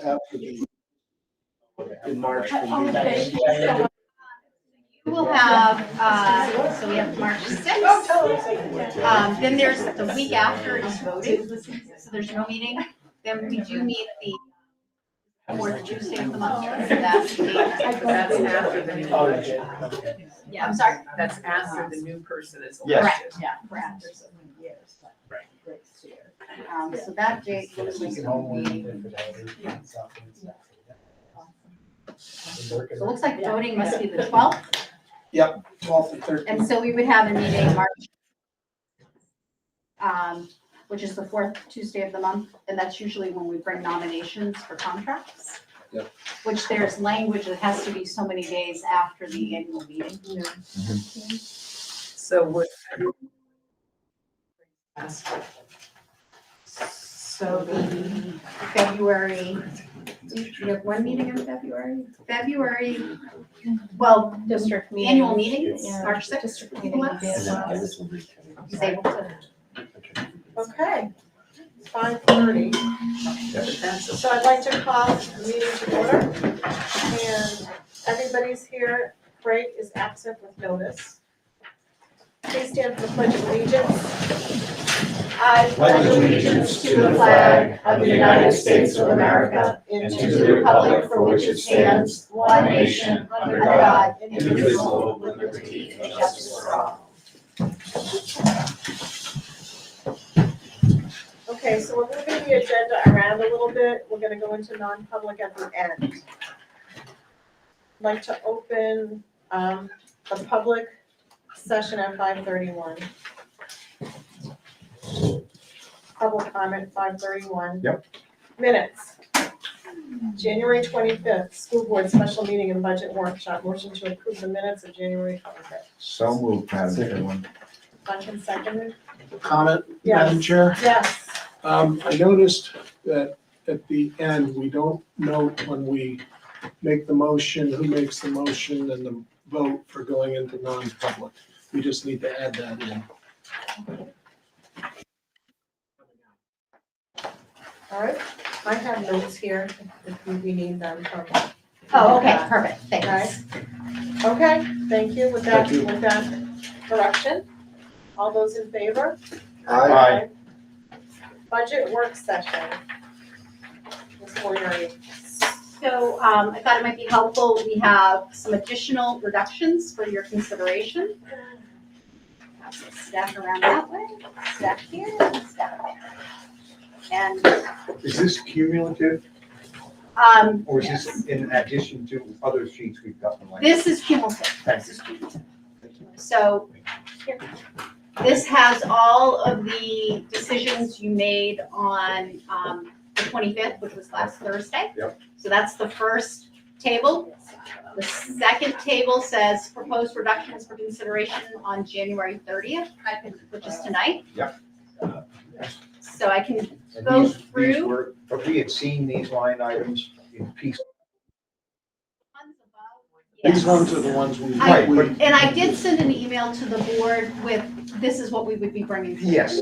after the, in March. You will have, so we have March 6th. Then there's the week after is voting, so there's no meeting. Then we do meet the fourth Tuesday of the month. So that's the date. That's after the new election. Yeah, I'm sorry. That's after the new person is Yes. elected. Yeah, correct. Right. So that date was We going can to home be, so it looks like voting must be the 12th. Yep, 12th and 13th. And so we would have a meeting March, which is the fourth Tuesday of the month, and that's usually when we bring nominations for contracts. Yep. Which there's language that has to be so many days after the annual meeting. So would. So the February, you have one meeting in February? February, well, District meeting. annual meetings, Yeah. March 6th. District people meeting. left. Yeah. He's able to. Okay, 5:30. So I'd like to call the meeting to order. And everybody's here. Craig is absent with notice. Please stand for the Pledge of Allegiance. I pledge allegiance to the flag of the United States of America and to the republic for which it stands, one nation, under God, indivisible, with liberty and justice for all. Okay, so we're moving the agenda around a little bit. We're gonna go into non-public at the end. I'd like to open a public session at 5:31. Public comment, 5:31. Yep. Minutes. January 25th, school board special meeting and budget workshop. Motion to approve the minutes of January 25th. So moved, Madam Chairman. Duncan seconded? Comment, Yes. Madam Chair? Yes. I noticed that at the end, we don't note when we make the motion, who makes the motion and the vote for going into non-public. We just need to add that in. All right, I have notes here if we need them from. Oh, okay, perfect, thanks. Okay, thank you with that, Thank you. with that correction. All those in favor? Aye. Budget work session. Ms. Moriarty. So I thought it might be helpful, we have some additional reductions for your consideration. Stack around that way, stack here, stack there. And, Is this cumulative or is yes. this in addition to other sheets we've gotten like? This is cumulative. This is cumulative. So here. This has all of the decisions you made on the 25th, which was last Thursday. Yep. So that's the first table. The second table says proposed reductions for consideration on January 30th, which is tonight. Yep. So I can And go these through. were, but we had seen these line items in pieces. These ones are the ones we. Right, we- but- And I did send an email to the board with, this is what we would be bringing forward. Yes.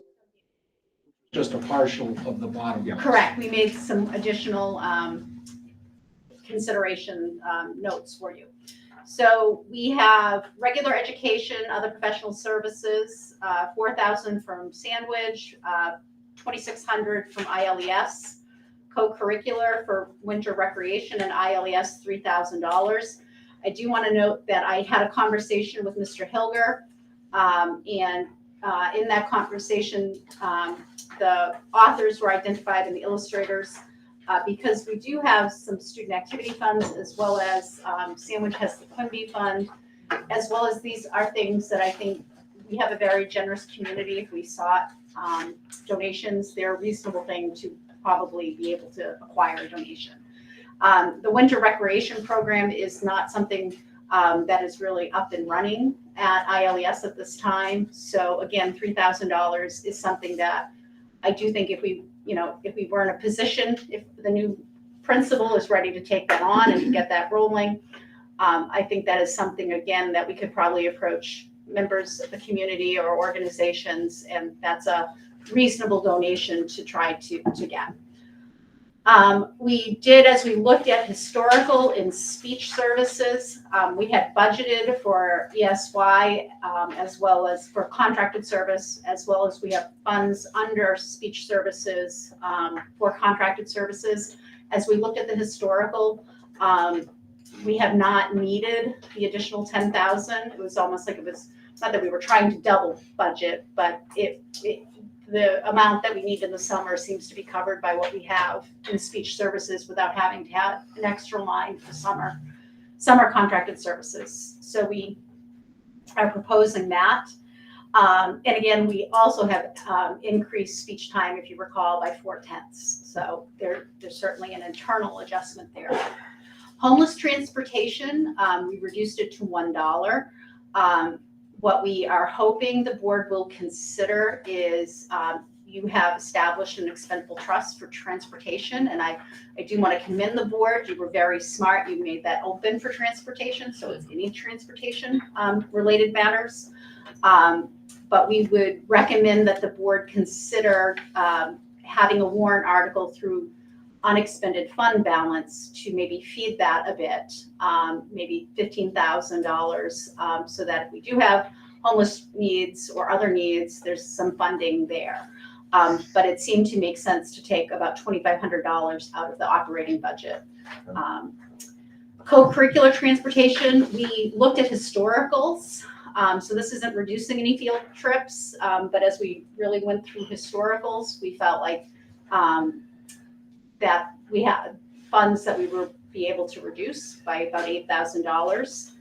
Just a partial of the bottom. Yeah. Correct, we made some additional consideration notes for you. So we have regular education, other professional services, 4,000 from Sandwich, 2,600 from ILES, co-curricular for winter recreation and ILES, $3,000. I do want to note that I had a conversation with Mr. Hilger, and in that conversation, the authors were identified and the illustrators, because we do have some student activity funds as well as Sandwich has the Quimby Fund, as well as these are things that I think we have a very generous community. If we sought donations, they're a reasonable thing to probably be able to acquire a donation. The winter recreation program is not something that is really up and running at ILES at this time. So again, $3,000 is something that I do think if we were in a position, if the new principal is ready to take that on and to get that rolling, I think that is something, again, that we could probably approach members of the community or organizations, and that's a reasonable donation to try to get. We did, as we looked at historical in speech services, we had budgeted for ESY as well as for contracted service, as well as we have funds under speech services for contracted services. As we looked at the historical, we have not needed the additional 10,000. It was almost like it was, not that we were trying to double budget, but the amount that we need in the summer seems to be covered by what we have in speech services without having to have an extra line for summer contracted services. So we are proposing that. And again, we also have increased speech time, if you recall, by 4/10. So there's certainly an internal adjustment there. Homeless transportation, we reduced it to $1. What we are hoping the board will consider is you have established an expendable trust for transportation, and I do want to commend the board. You were very smart. You made that open for transportation, so it's any transportation related matters. But we would recommend that the board consider having a warrant article through unexpended fund balance to maybe feed that a bit, maybe $15,000, so that if we do have homeless needs or other needs, there's some funding there. But it seemed to make sense to take about $2,500 out of the operating budget. Co-curricular transportation, we looked at historicals. So this isn't reducing any field trips, but as we really went through historicals, we felt like that we had funds that we would be able to reduce by about $8,000.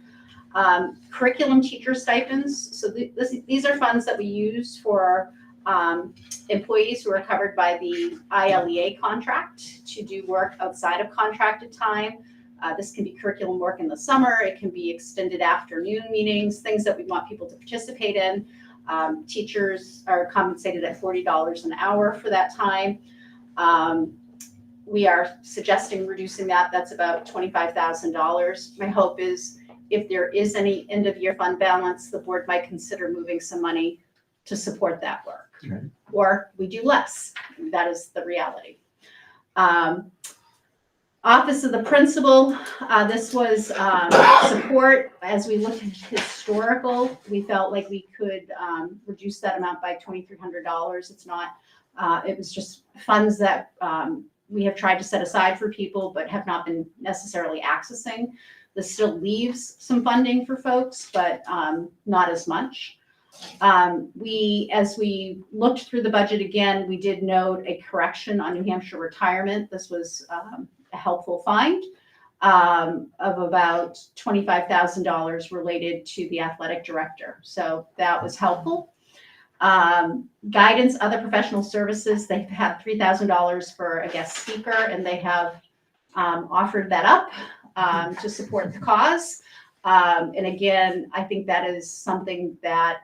Curriculum teacher stipends. So these are funds that we use for employees who are covered by the ILEA contract to do work outside of contracted time. This can be curriculum work in the summer. It can be extended afternoon meetings, things that we want people to participate in. Teachers are compensated at $40 an hour for that time. We are suggesting reducing that. That's about $25,000. My hope is if there is any end of year fund balance, the board might consider moving some money to support that work. Okay. Or we do less. That is the reality. Office of the Principal, this was support. As we looked at historical, we felt like we could reduce that amount by $2,300. It's not, it was just funds that we have tried to set aside for people, but have not been necessarily accessing. This still leaves some funding for folks, but not as much. As we looked through the budget again, we did note a correction on New Hampshire retirement. This was a helpful find of about $25,000 related to the athletic director. So that was helpful. Guidance, other professional services, they have $3,000 for a guest speaker, and they have offered that up to support the cause. And again, I think that is something that,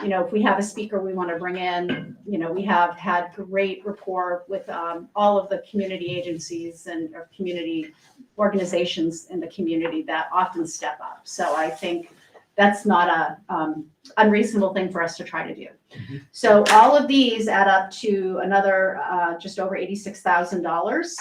you know, if we have a speaker we want to bring in, you know, we have had great rapport with all of the community agencies and or community organizations in the community that often step up. So I think that's not a unreasonable thing for us to try to do. Mm-hmm. So all of these add up to another just over $86,000,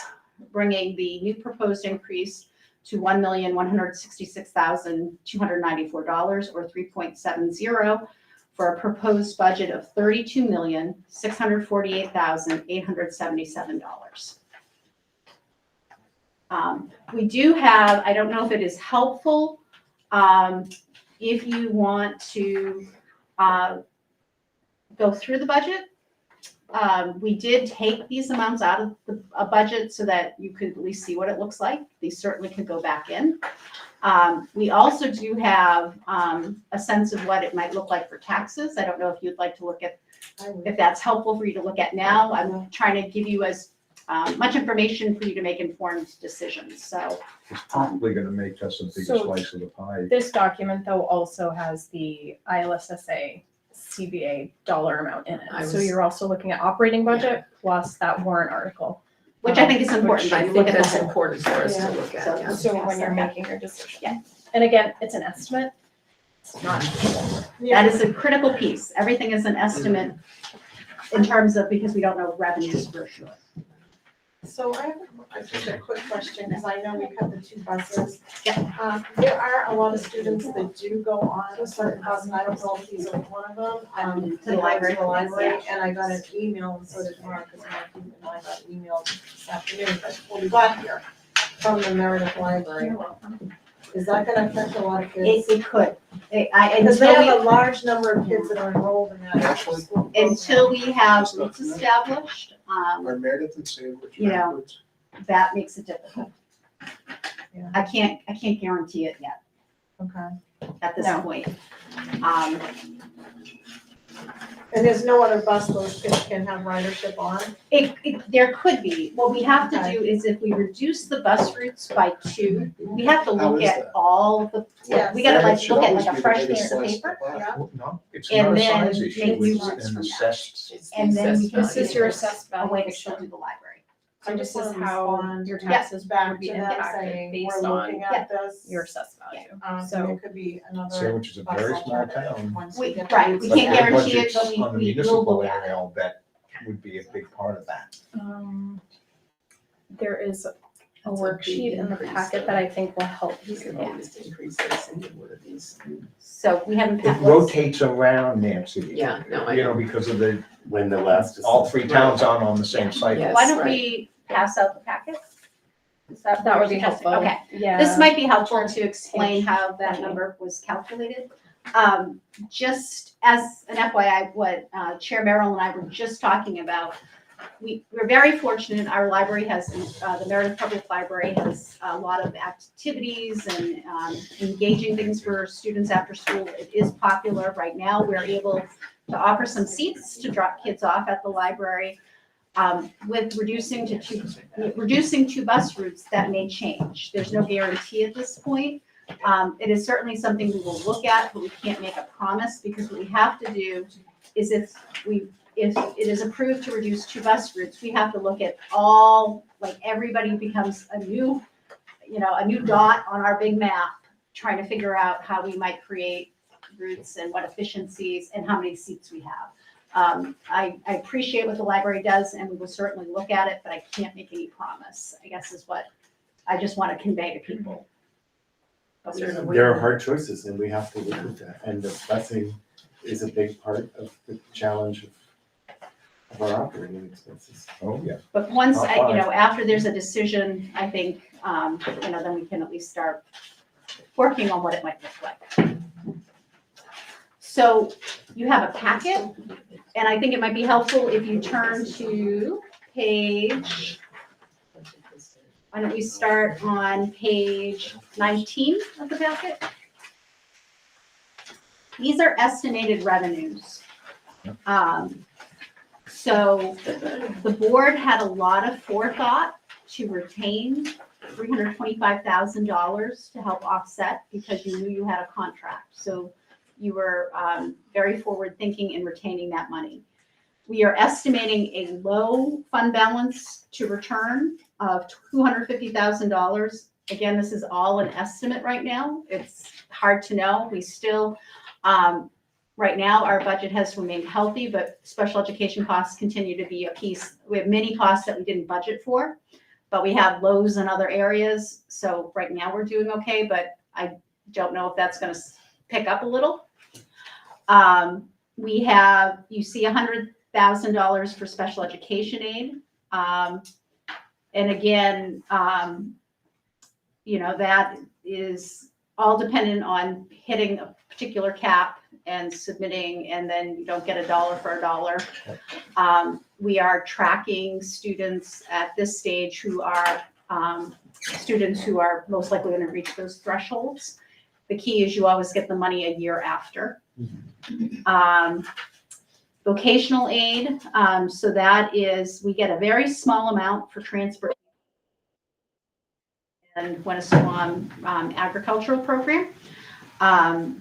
bringing the new proposed increase to $1,166,294 or 3.70 for a proposed budget of $32,648,877. We do have, I don't know if it is helpful, if you want to go through the budget. We did take these amounts out of a budget so that you could at least see what it looks like. These certainly could go back in. We also do have a sense of what it might look like for taxes. I don't know if you'd like to look at, if that's helpful for you to look at now. I'm trying to give you as much information for you to make informed decisions. So It's probably going to make us a bigger So- slice of the pie. This document though also has the ILSSA CBA dollar amount in it. So you're also looking at operating budget plus that warrant article. which I think is important. Which I but you think look at the that's whole. important for us to Yeah. look at, So- yeah. So when you're making your decision. And again, it's an estimate. It's not. That is a critical piece. Everything is an estimate in terms of, because we don't know revenues for sure. So I have just a quick question, because I know we have the two buses. Yeah. There are a lot of students that do go on a certain bus, and I don't know if these are one of them. To the they go library. To the library, Yeah. and I got an email, and so did Mark, because Mark and I got an email this afternoon, but when we got here, from the Meredith Library. Is that gonna affect a lot of kids? It could. Because they have a large number of kids that are enrolled in that Actually, school program. Until we have roots established, Are Meredith and Sandwich You know, backwards? that makes it difficult. Yeah. I can't guarantee it yet Okay. at this No. point. And there's no other bus those kids can have ridership on? There could be. What we have to Okay. do is if we reduce the bus routes by 2, we have to How look is at that? all of the, Yes. we gotta Meredith like should look at always like a be the fresh piece biggest of slice paper. of the pie. Yeah. Well, no, it's And not a then size make issue, new it's routes an from that. assessed. It's the And then we assessed can This is value. your assessed A way to show valuation. to the library. I just This is wanna how respond your Yeah. taxes back would be to that impacted saying, based we're on looking at this. your assessed value. And So- there could be another. Sandwich is a bus very small alternative town. once We- get right, the we routes But can't their guarantee it, budgets but we on the will municipal look at it. area, I'll bet, would be a big part of that. There is a That's a worksheet big in the increase, packet though. that I think will help He's you. the biggest increase I've seen in one of these. So we haven't. It rotates around, Nancy. Yeah, no, I You know, know. because of the, When the last is. all 3 towns aren't on the same cycle. Yes, Why don't right. we pass out the packet? Is That what would be you're suggesting? helpful. Okay. Yeah. This might be helpful to explain Page how that 20. number was calculated. Just as an FYI, what Chair Merrill and I were just talking about, we're very fortunate, our library has, the Meredith Public Library has a lot of activities and engaging things for students after school. It is popular right now. We're able to offer some seats to drop kids off at the library. With reducing 2 bus routes, that may change. There's no guarantee at this point. It is certainly something we will look at, but we can't make a promise because what we have to do is if it is approved to reduce 2 bus routes, we have to look at all, like everybody becomes a new dot on our big map, trying to figure out how we might create routes and what efficiencies and how many seats we have. I appreciate what the library does and we will certainly look at it, but I can't make any promise, I guess is what I just want to convey to people. But we- There are hard choices and we have to live with that. And the busing is a big part of the challenge of our operating expenses. Oh, yeah. But once, Not fine. after there's a decision, I think, then we can at least start working on what it might look like. So you have a packet, and I think it might be helpful if you turn to page, why don't we start on page 19 of the packet? These are estimated revenues. So the board had a lot of forethought to retain $325,000 to help offset because you knew you had a contract. So you were very forward thinking in retaining that money. We are estimating a low fund balance to return of $250,000. Again, this is all an estimate right now. It's hard to know. We still, right now, our budget has remained healthy, but special education costs continue to be a piece. We have many costs that we didn't budget for, but we have lows in other areas. So right now we're doing okay, but I don't know if that's going to pick up a little. We have, you see $100,000 for special education aid. And again, that is all dependent on hitting a particular cap and submitting, and then you don't get a dollar for a dollar. We are tracking students at this stage who are students who are most likely going to reach those thresholds. The key is you always get the money a year after. Vocational aid, so that is, we get a very small amount for transport and Winnisquam agricultural program.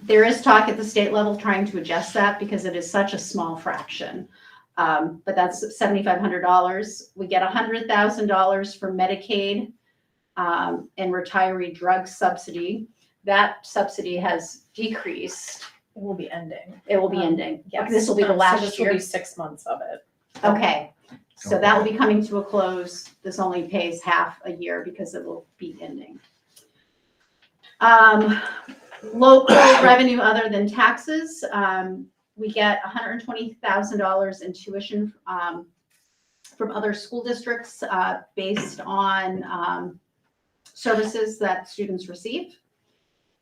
There is talk at the state level trying to adjust that because it is such a small fraction. But that's $7,500. We get $100,000 for Medicaid and retiree drug subsidy. That subsidy has decreased. It will be ending. It will be ending. Yes. This will be the So last this will year. be 6 months of it. Okay, So that will be coming to a close. This only pays half a year because it will be ending. Local revenue other than taxes, we get $120,000 in tuition from other school districts based on services that students receive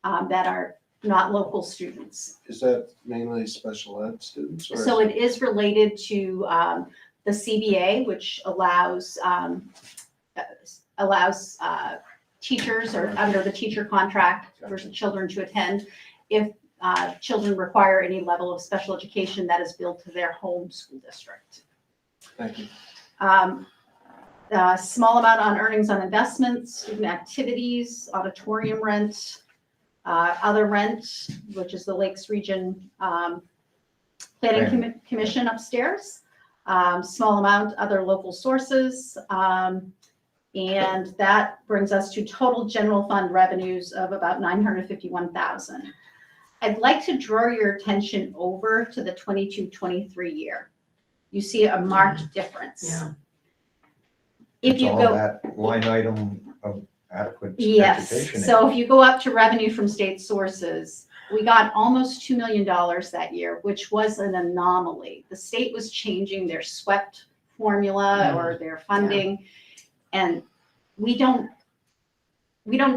that are not local students. Is that mainly special ed students or? So it is related to the CBA, which allows teachers or under the teacher contract for children to attend if children require any level of special education that is billed to their home school district. Thank you. A small amount on earnings on investments, student activities, auditorium rent, other rent, which is the Lakes Region Planning Commission upstairs. Small amount, other local sources. And that brings us to total general fund revenues of about $951,000. I'd like to draw your attention over to the 22-23 year. You see a marked difference. Yeah. If It's you all go, that line item of adequate yes, education. so if you go up to revenue from state sources, we got almost $2 million that year, which was an anomaly. The state was changing their SWEPT formula or their funding, and we don't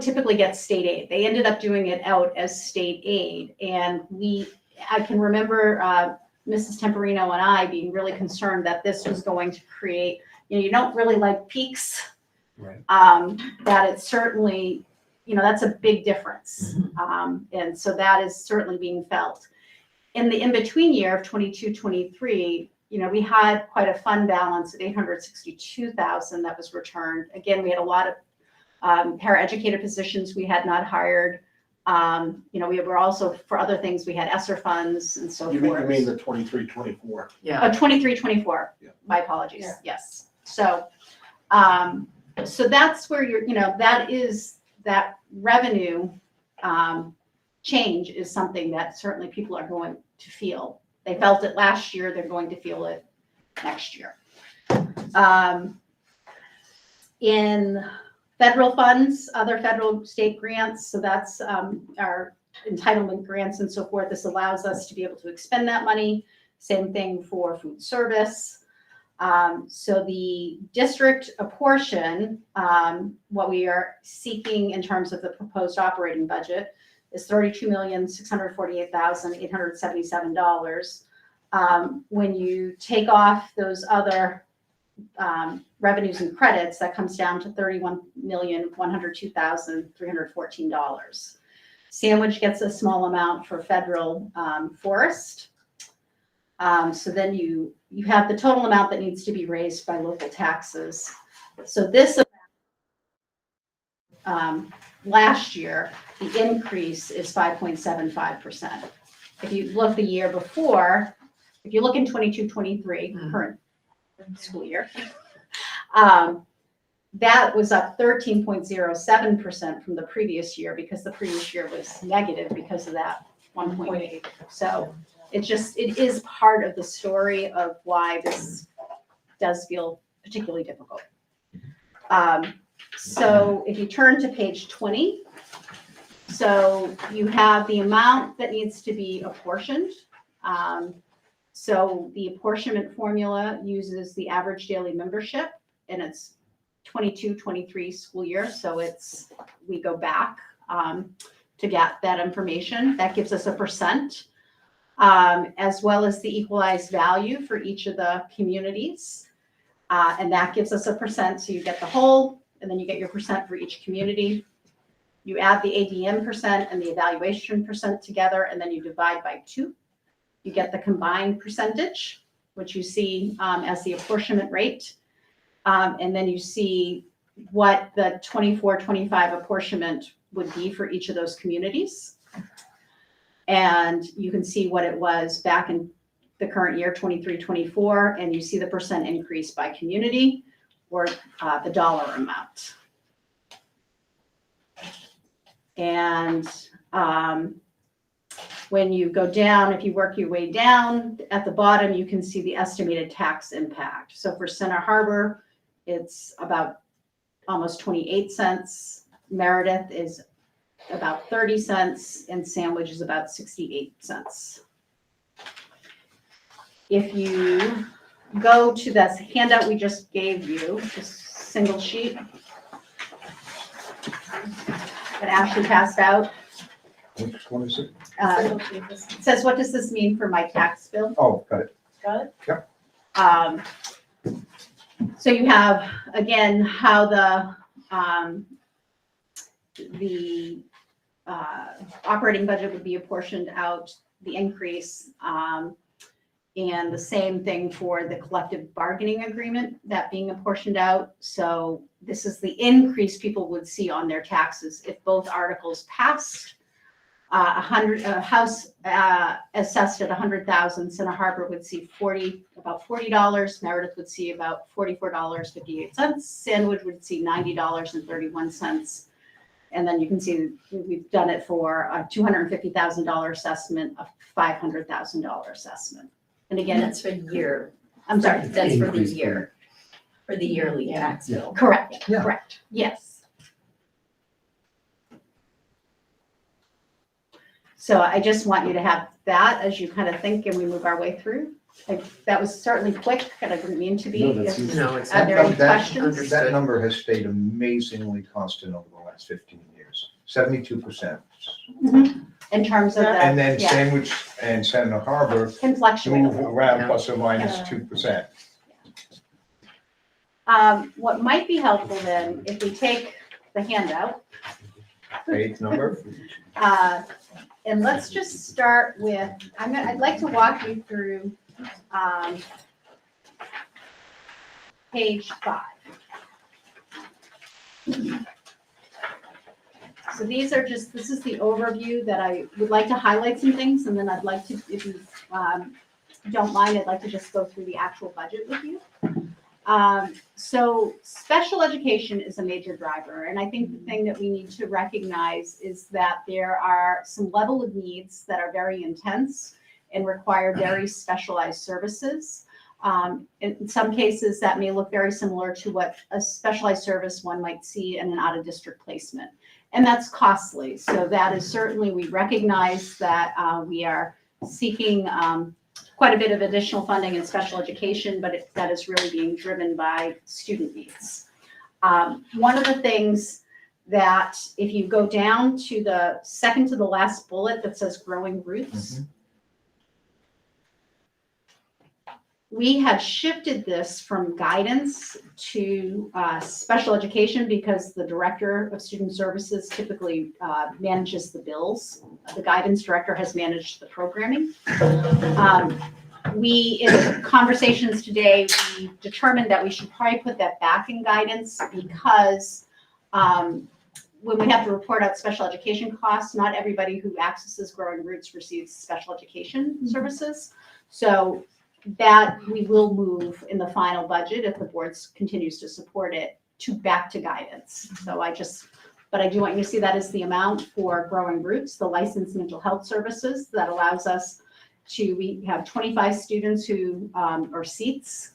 typically get state aid. They ended up doing it out as state aid, and I can remember Mrs. Temporino and I being really concerned that this was going to create, you don't really like peaks. Right. That it's certainly, that's a big difference. And so that is certainly being felt. In the in-between year of 22-23, we had quite a fund balance of $862,000 that was returned. Again, we had a lot of paraeducator positions we had not hired. We were also, for other things, we had ESSER funds and so You forth. mean the 23-24? Yeah. 23-24, Yeah. my apologies, Yeah. yes. So, so that's where that revenue change is something that certainly people are going to feel. They felt it last year, they're going to feel it next year. In federal funds, other federal state grants, so that's our entitlement grants and so forth. This allows us to be able to expend that money. Same thing for food service. So the district apportion, what we are seeking in terms of the proposed operating budget is $32,648,877. When you take off those other revenues and credits, that comes down to $31,102,314. Sandwich gets a small amount for federal forest. So then you have the total amount that needs to be raised by local taxes. So this last year, the increase is 5.75%. If you look the year before, if you look in 22-23, current school year, that was up 13.07% from the previous year because the previous year was negative because of that 1.8. So it is part of the story of why this does feel particularly difficult. So if you turn to page 20, so you have the amount that needs to be apportioned. So the apportionment formula uses the average daily membership, and it's 22-23 school year. So we go back to get that information. That gives us a percent, as well as the equalized value for each of the communities. And that gives us a percent. So you get the whole, and then you get your percent for each community. You add the ADM percent and the evaluation percent together, and then you divide by 2. You get the combined percentage, which you see as the apportionment rate. And then you see what the 24-25 apportionment would be for each of those communities. And you can see what it was back in the current year, 23-24, and you see the percent increase by community or the dollar amount. And When you go down, if you work your way down, at the bottom, you can see the estimated tax impact. So for Center Harbor, it's about almost 28 cents. Meredith is about 30 cents, and Sandwich is about 68 cents. If you go to this handout we just gave you, this single sheet that Ashley passed out, Which one is it? it says, what does this mean for my tax bill? Oh, got it. Got it? So you have, again, how the operating budget would be apportioned out, the increase, and the same thing for the collective bargaining agreement, that being apportioned out. So this is the increase people would see on their taxes if both articles passed. House assessed at 100,000, Center Harbor would see about $40. Meredith would see about $44.58. Sandwich would see $90.31. And then you can see we've done it for a $250,000 assessment, a $500,000 assessment. And And again, that's for year, I'm sorry, that's for the Increase. year, for the yearly Yeah. tax bill. correct, Yeah. correct, yes. So I just want you to have that as you kind of think and we move our way through. That was certainly quick, and I didn't mean to be. No, that's If- easy. No, it's Are there any That- questions? That number has stayed amazingly constant over the last 15 years, 72%. In terms of the, And then yeah, Sandwich and Center Harbor can fluctuate a move little. around plus or minus 2%. What might be helpful then, if we take the handout, Page number? and let's just start with, I'd like to walk you through, page 5. So these are just, this is the overview that I would like to highlight some things, and then I'd like to, if you don't mind, I'd like to just go through the actual budget with you. So special education is a major driver, and I think the thing that we need to recognize is that there are some level of needs that are very intense and require very specialized services. In some cases, that may look very similar to what a specialized service one might see in an out-of-district placement. And that's costly. So that is certainly, we recognize that we are seeking quite a bit of additional funding in special education, but that is really being driven by student needs. One of the things that, if you go down to the second to the last bullet that says growing roots, we have shifted this from guidance to special education because the director of student services typically manages the bills. The guidance director has managed the programming. We, in conversations today, we determined that we should probably put that back in guidance because when we have to report out special education costs, not everybody who accesses Growing Roots receives special education services. So that we will move in the final budget if the board continues to support it back to guidance. So but I do want you to see that as the amount for Growing Roots, the licensed mental health services that allows us we have 25 students who are seats,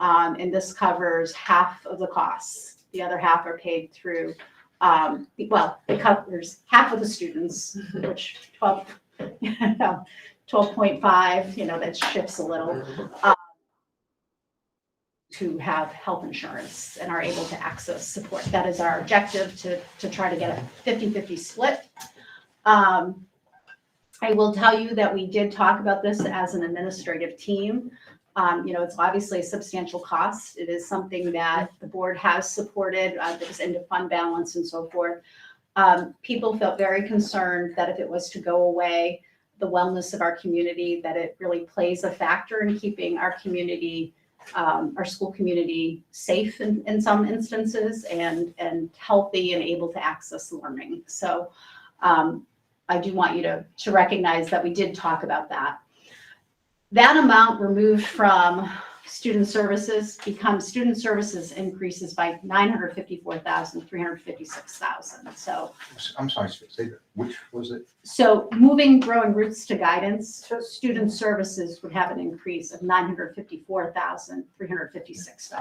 and this covers half of the costs. The other half are paid through, it covers half of the students, which 12.5, that shifts a little, who have health insurance and are able to access support. That is our objective, to try to get a 50-50 split. I will tell you that we did talk about this as an administrative team. It's obviously a substantial cost. It is something that the board has supported. There's end of fund balance and so forth. People felt very concerned that if it was to go away, the wellness of our community, that it really plays a factor in keeping our community, our school community safe in some instances and healthy and able to access learning. So I do want you to recognize that we did talk about that. That amount removed from student services increases by 356,000. So, I'm sorry, say that, which was it? so moving Growing Roots to guidance, student services would have an increase of $954,356.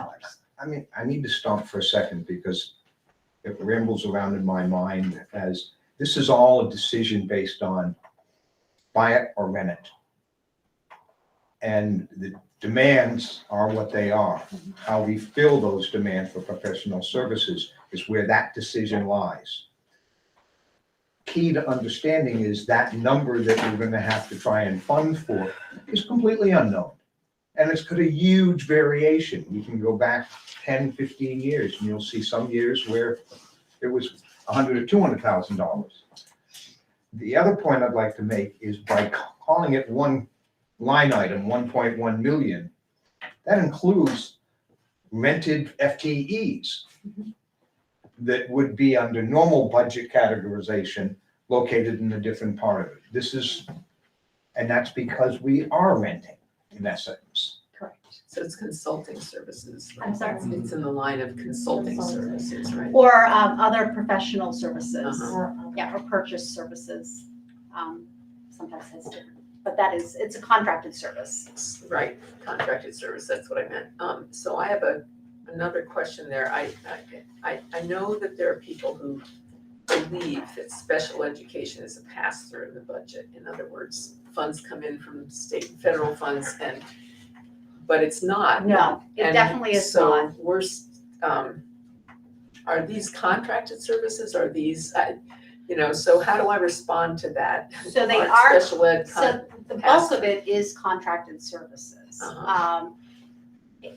I mean, I need to stop for a second because it rambles around in my mind as this is all a decision based on buy it or rent it. And the demands are what they are. How we fill those demands for professional services is where that decision lies. Key to understanding is that number that we're going to have to try and fund for is completely unknown. And it's got a huge variation. You can go back 10, 15 years and you'll see some years where it was $100,000 or $200,000. The other point I'd like to make is by calling it one line item, 1.1 million, that includes rented FTEs that would be under normal budget categorization located in a different part of it. And that's because we are renting in essence. Correct. So it's consulting services. right? I'm sorry? It's in the line of consulting services, right? Or other professional services. Uh-huh. Yeah, or purchase services. Sometimes has different, but it's a contracted service. Right, contracted service, that's what I meant. So I have another question there. I know that there are people who believe that special education is a pass-through in the budget. In other words, funds come in from state and federal funds but it's not. No, it And definitely is so not. we're, are these contracted services? Are these, so how do I respond to that? So they On are, Special ed, so the bulk of it is contracted services. Uh-huh.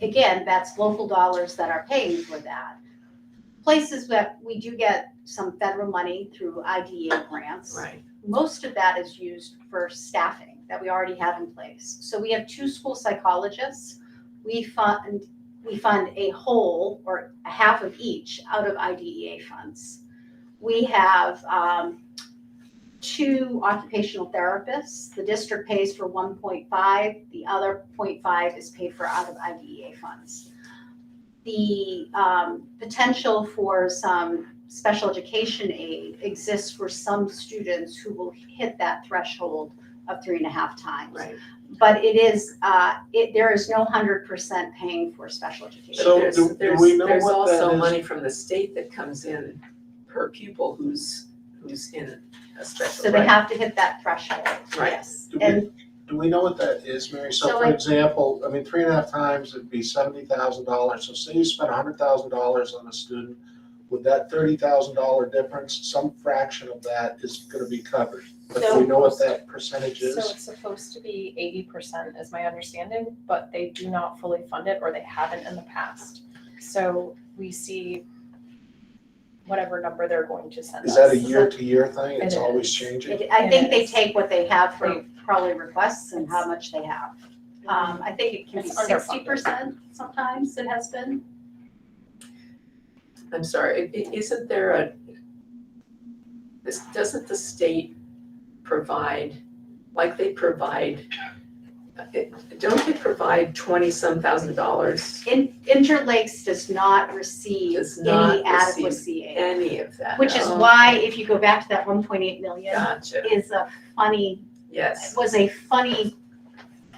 Again, that's local dollars that are paying for that. Places that we do get some federal money through IDEA grants. right, Most of that is used for staffing that we already have in place. So we have 2 school psychologists. We fund a whole or a half of each out of IDEA funds. We have 2 occupational therapists. The district pays for 1.5. The other 0.5 is paid for out of IDEA funds. The potential for some special education aid exists for some students who will hit that threshold of 3.5 times. right. But it is, there is no 100% paying for special education. So There's- do there's- we know There's what that also is? money from the state that comes in per pupil who's in a special. So they right? have to hit that threshold, Right. yes. Do And Do we know what that is, Mary? So So for I- example, 3.5 times it'd be $70,000. So say you spent $100,000 on a student, would that $30,000 difference, some fraction of that is gonna be covered? But do we know what that percentage So is? it's supposed to be 80% is my understanding, but they do not fully fund it or they haven't in the past. So we see whatever number they're going to send us. Is that a year-to-year thing? It's It always is. changing? I think they Yes. take what they have for probably requests and how much they have. I think it can be It's underfunded. 60% sometimes it has been. I'm sorry, isn't there doesn't the state provide, like they provide, don't they provide $20-some thousand? Interlakes does not receive Does not any adequacy aid, Any of that? which is Oh, why, if you go back to that 1.8 million, Gotcha, is a funny, yes, was a funny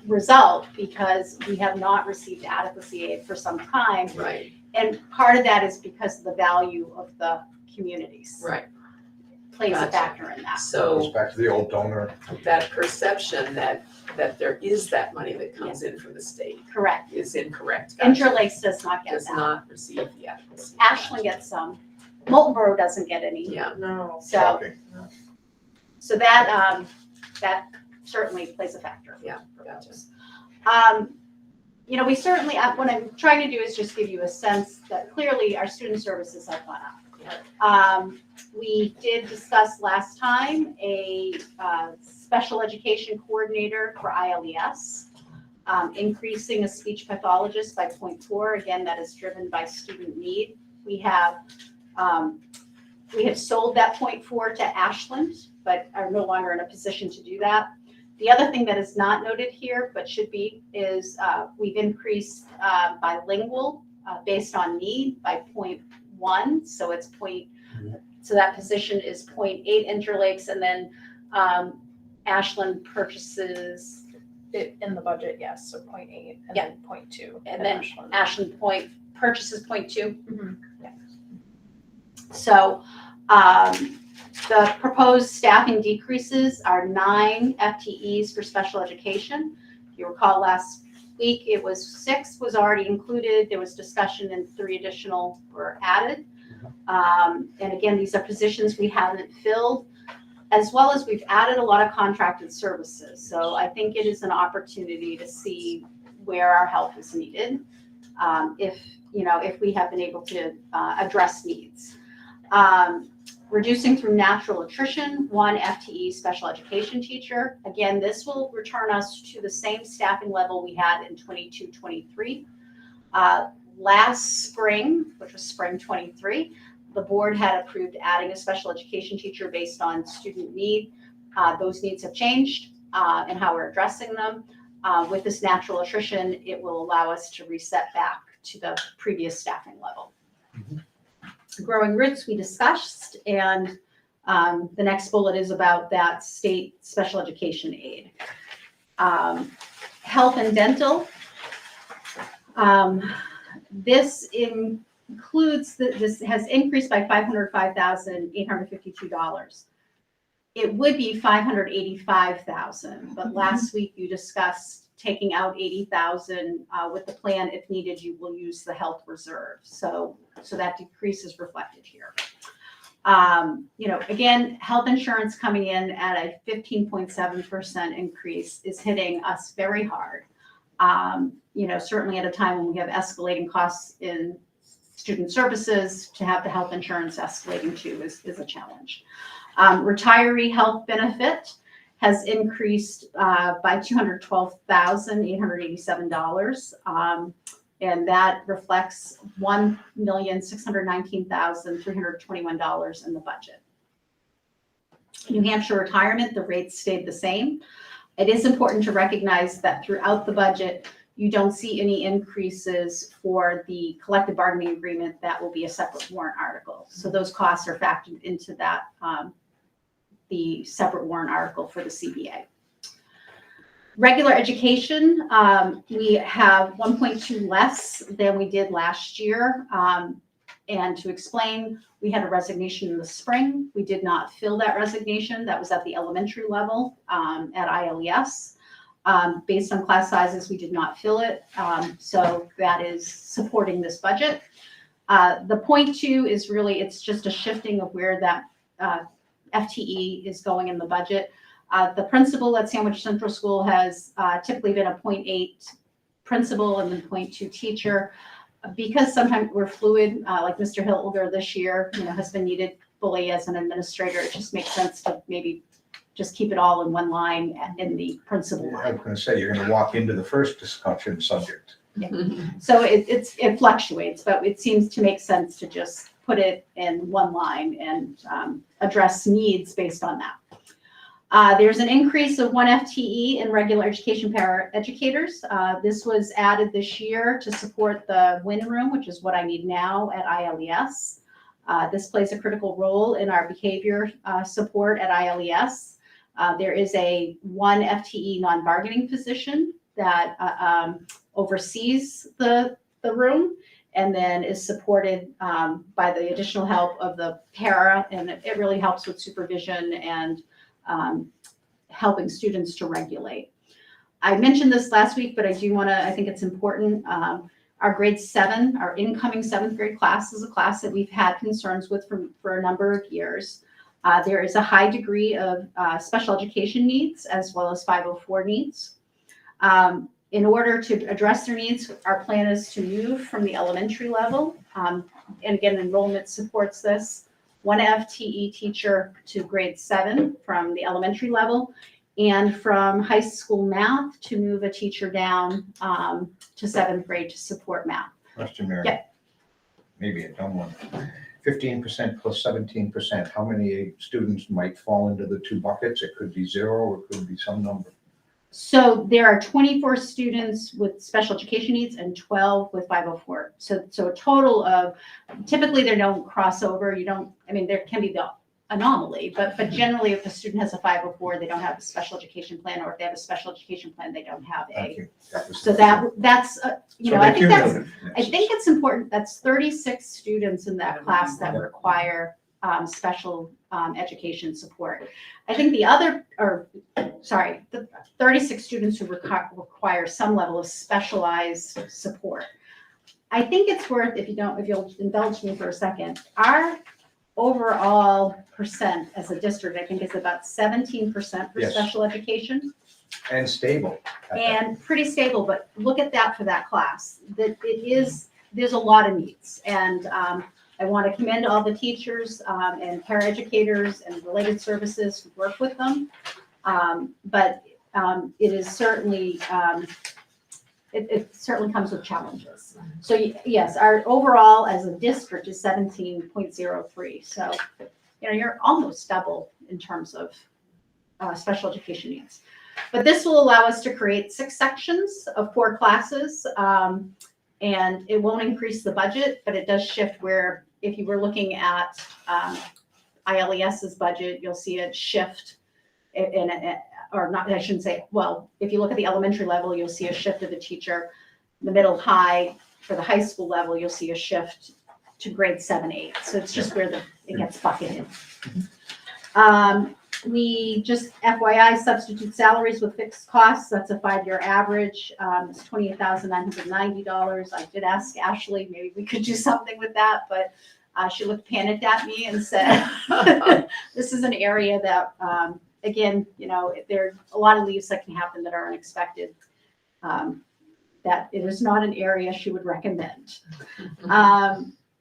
result because we have not received adequacy aid for some time. right, And part of that is because of the value of the communities. right. Plays a Gotcha. factor in that. So Goes back to the old donor. that perception that there is that money that comes in from the state Correct. is incorrect. Gotcha. Interlakes does not get Does that. not receive the adequacy. Ashland gets some. Molten Borough doesn't get any. Yeah, No. So, Shocking. so that certainly plays a factor. yeah, gotcha. We certainly, what I'm trying to do is just give you a sense that clearly our student services have gone up. We did discuss last time a special education coordinator for ILES, increasing a speech pathologist by 0.4. Again, that is driven by student need. We have sold that 0.4 to Ashland, but are no longer in a position to do that. The other thing that is not noted here, but should be, is we've increased bilingual based on need by 0.1, so it's so that position is 0.8 Interlakes, and then Ashland purchases, It, in the budget, yes, so 0.8 and Yeah. then 0.2. and in then Ashland. Ashland purchases 0.2. Mhm. So the proposed staffing decreases are 9 FTEs for special education. If you recall last week, it was 6 was already included. There was discussion and 3 additional were added. And again, these are positions we haven't filled, as well as we've added a lot of contracted services. So I think it is an opportunity to see where our help is needed, if we have been able to address needs. Reducing through natural attrition, 1 FTE special education teacher. Again, this will return us to the same staffing level we had in 22-23. Last spring, which was spring 23, the board had approved adding a special education teacher based on student need. Those needs have changed and how we're addressing them. With this natural attrition, it will allow us to reset back to the previous staffing level. Growing roots we discussed, and the next bullet is about that state special education aid. Health and dental. This includes, this has increased by $505,852. It would be $585,000, but last week you discussed taking out $80,000 with the plan. If needed, you will use the health reserve. So that decrease is reflected here. Again, health insurance coming in at a 15.7% increase is hitting us very hard. Certainly at a time when we have escalating costs in student services, to have the health insurance escalating too is a challenge. Retiree health benefit has increased by $212,887. And that reflects $1,619,321 in the budget. New Hampshire retirement, the rates stayed the same. It is important to recognize that throughout the budget, you don't see any increases for the collective bargaining agreement. That will be a separate warrant article. So those costs are factored into that, the separate warrant article for the CBA. Regular education, we have 1.2 less than we did last year. And to explain, we had a resignation in the spring. We did not fill that resignation. That was at the elementary level at ILES. Based on class sizes, we did not fill it. So that is supporting this budget. The 0.2 is really, it's just a shifting of where that FTE is going in the budget. The principal at Sandwich Central School has typically been a 0.8 principal and then 0.2 teacher. Because sometimes we're fluid, like Mr. Hilger this year, has been needed fully as an administrator. It just makes sense to maybe just keep it all in one line in the principal I line. was gonna say, you're gonna walk into the first discussion subject. So it fluctuates, but it seems to make sense to just put it in one line and address needs based on that. There's an increase of 1 FTE in regular education paraeducators. This was added this year to support the WIN room, which is what I need now at ILES. This plays a critical role in our behavior support at ILES. There is a 1 FTE non-bargaining position that oversees the room and then is supported by the additional help of the para, and it really helps with supervision and helping students to regulate. I mentioned this last week, but I think it's important. Our grade 7, our incoming 7th grade class is a class that we've had concerns with for a number of years. There is a high degree of special education needs as well as 504 needs. In order to address their needs, our plan is to move from the elementary level, and again, enrollment supports this, 1 FTE teacher to grade 7 from the elementary level, and from high school math to move a teacher down to 7th grade to support math. Question, Mary. Yep. Maybe a dumb one. 15% plus 17%, how many students might fall into the 2 buckets? It could be 0 or it could be some number. So there are 24 students with special education needs and 12 with 504. So a total of, typically there don't crossover. You don't, I mean, there can be the anomaly, but generally if a student has a 504, they don't have a special education plan, or if they have a special education plan, they don't have Thank a. you. That was- So that's, you So know, I they're think that's, cumulative, I yes. think it's important. That's 36 students in that class that require special education support. I think the other, the 36 students who require some level of specialized support. I think it's worth, if you'll indulge me for a second, our overall percent as a district, I think is about 17% for Yes. special education. And stable. at that. And pretty stable, but look at that for that class, that there's a lot of needs. And I want to commend all the teachers and paraeducators and related services who work with them. But it is certainly, it certainly comes with challenges. So yes, our overall as a district is 17.03. So, you're almost double in terms of special education needs. But this will allow us to create 6 sections of 4 classes, and it won't increase the budget, but it does shift where, if you were looking at ILES's budget, you'll see a shift or not, I shouldn't say, well, if you look at the elementary level, you'll see a shift of the teacher. The middle high, for the high school level, you'll see a shift to grade 7, 8. So it's just where it gets bucketed. We just, FYI, substitute salaries with fixed costs. That's a 5-year average. It's $28,990. I did ask Ashley, maybe we could do something with that, but she looked panicked at me and said, this is an area that, again, there are a lot of leaves that can happen that are unexpected. That it is not an area she would recommend.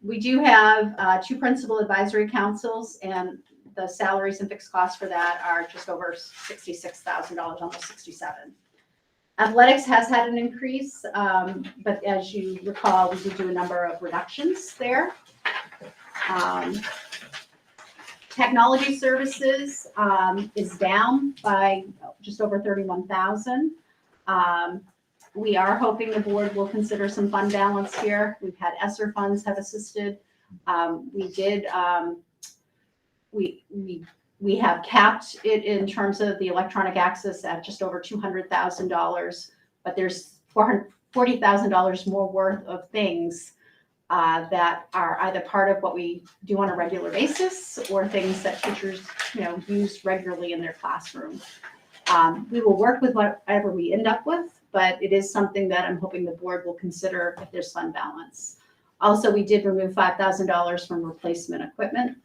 We do have 2 principal advisory councils, and the salaries and fixed costs for that are just over $66,000, almost $67,000. Athletics has had an increase, but as you recall, we did do a number of reductions there. Technology services is down by just over $31,000. We are hoping the board will consider some fund balance here. We've had ESSER funds have assisted. We have capped it in terms of the electronic access at just over $200,000, but there's $40,000 more worth of things that are either part of what we do on a regular basis or things that teachers, use regularly in their classroom. We will work with whatever we end up with, but it is something that I'm hoping the board will consider if there's fund balance. Also, we did remove $5,000 from replacement equipment.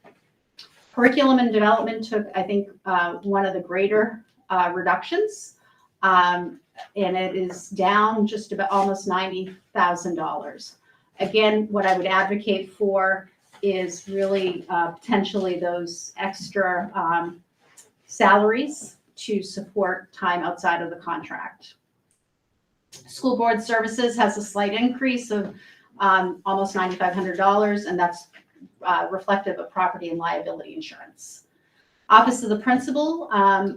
Curriculum and development took, I think, one of the greater reductions, and it is down just about almost $90,000. Again, what I would advocate for is really potentially those extra salaries to support time outside of the contract. School board services has a slight increase of almost $9,500, and that's reflective of property and liability insurance. Office of the Principal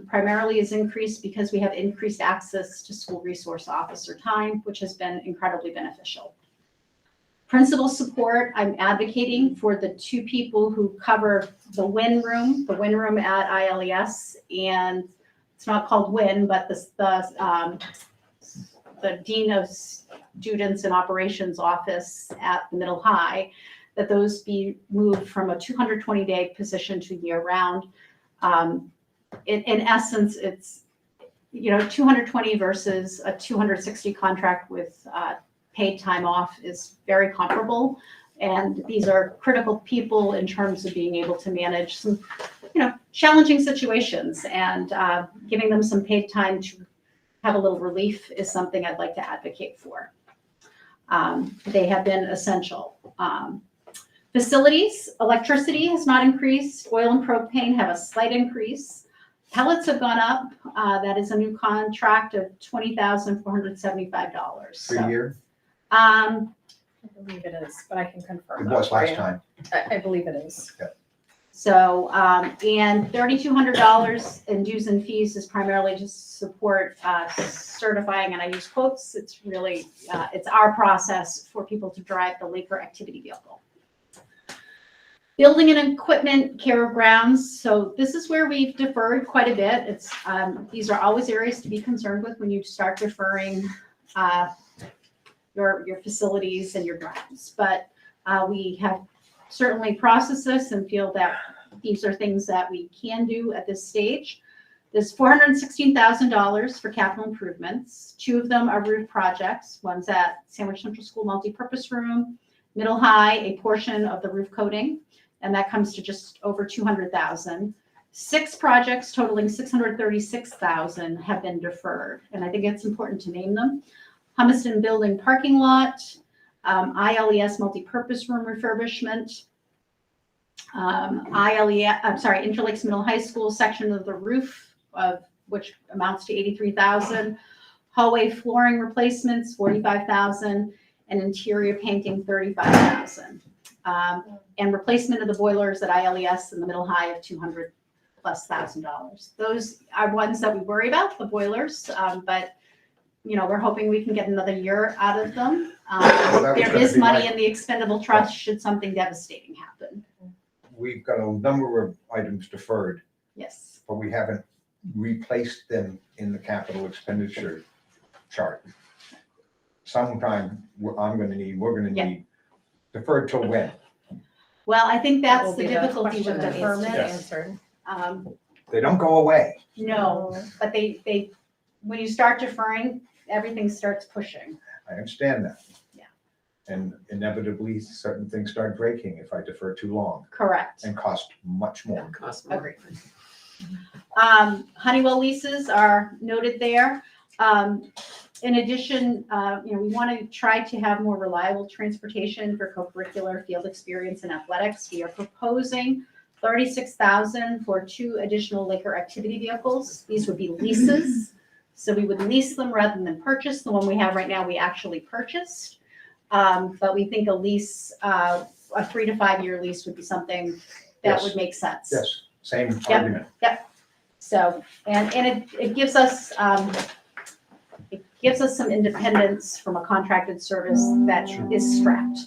primarily is increased because we have increased access to school resource officer time, which has been incredibly beneficial. Principal support, I'm advocating for the 2 people who cover the WIN room at ILES, and it's not called WIN, but the Dean of Students and Operations office at the middle high, that those be moved from a 220-day position to year-round. In essence, it's 220 versus a 260 contract with paid time off is very comparable, and these are critical people in terms of being able to manage some challenging situations, and giving them some paid time to have a little relief is something I'd like to advocate for. They have been essential. Facilities, electricity has not increased. Oil and propane have a slight increase. Pellets have gone up. That is a new contract of $20,475. Per year, I believe it is, but I can confirm. it that was for last you. time. I believe it is. So, and $3,200 in dues and fees is primarily to support certifying, and I use quotes. It's really, it's our process for people to drive the Laker activity vehicle. Building and equipment, care of grounds. So this is where we've deferred quite a bit. It's, these are always areas to be concerned with when you start deferring your facilities and your grounds. But we have certainly processed this and feel that these are things that we can do at this stage. There's $416,000 for capital improvements. 2 of them are roof projects. One's at Sandwich Central School multipurpose room, middle high, a portion of the roof coating, and that comes to just over $200,000. 6 projects totaling $636,000 have been deferred, and I think it's important to name them. Hummiston Building parking lot, ILES multipurpose room refurbishment, Interlakes Middle High School section of the roof, of which amounts to $83,000, hallway flooring replacements, $45,000, and interior painting, $35,000. And replacement of the boilers at ILES in the middle high of $200,000+. Those are ones that we worry about, the boilers, but you know, we're hoping we can get another year out of them. that was There gonna is be money my- in the expendable trust should something devastating happen. We've got a number of items deferred, Yes. but we haven't replaced them in the capital expenditure chart. Sometime we're gonna Yeah. need deferred till when? Well, I think That that's will the be difficulty question with that needs to be deferment. answered. They don't go away. No, but they, when you start deferring, everything starts pushing. I understand that. Yeah. And inevitably, certain things start breaking if I defer too long Correct. and cost much more. That costs more. Agreed. Honeywell leases are noted there. In addition, you know, we want to try to have more reliable transportation for co-curricular field experience and athletics. We are proposing $36,000 for 2 additional Laker activity vehicles. These would be leases. So we would lease them rather than purchase. The one we have right now, we actually purchased. But we think a lease, a 3 to 5 year lease would be something that Yes. would make sense. Yes, same Yep. argument. So, and it gives us, some independence from a contracted service that is strapped.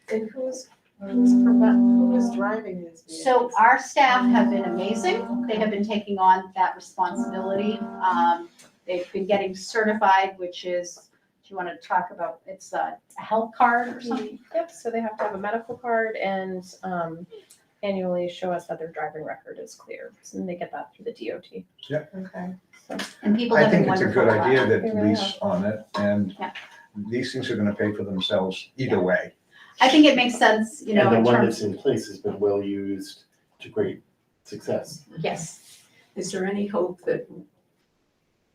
And who is driving these vehicles? So our staff have been amazing. They have been taking on that responsibility. They've been getting certified, which is, do you want to talk about, it's a health card or something? Yep, so they have to have a medical card and annually show us that their driving record is clear. And they get that through the DOT. Okay. And people I have been think it's a wonderful good about idea it. that They really lease on it, and Yeah. these things are gonna pay for themselves either way. I think it makes sense, you know, And the in one terms, that's in place has been well used to great success. yes. Is there any hope that,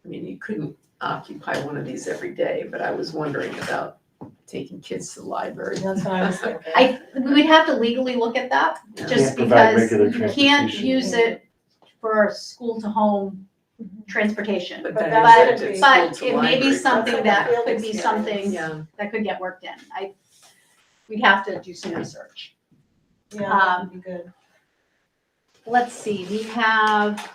I mean, you couldn't occupy one of these every day, but I was wondering about taking kids to the library. That's what I was thinking. We would have to legally look at that, Yeah. just Can't provide because regular you can't transportation. use it for school to home transportation. But But that that is should at be- school But to it may be library. something That's that like a could be field something Yeah, that could get worked in. We'd have to do some research. Yeah, that'd be good. Let's see, we have,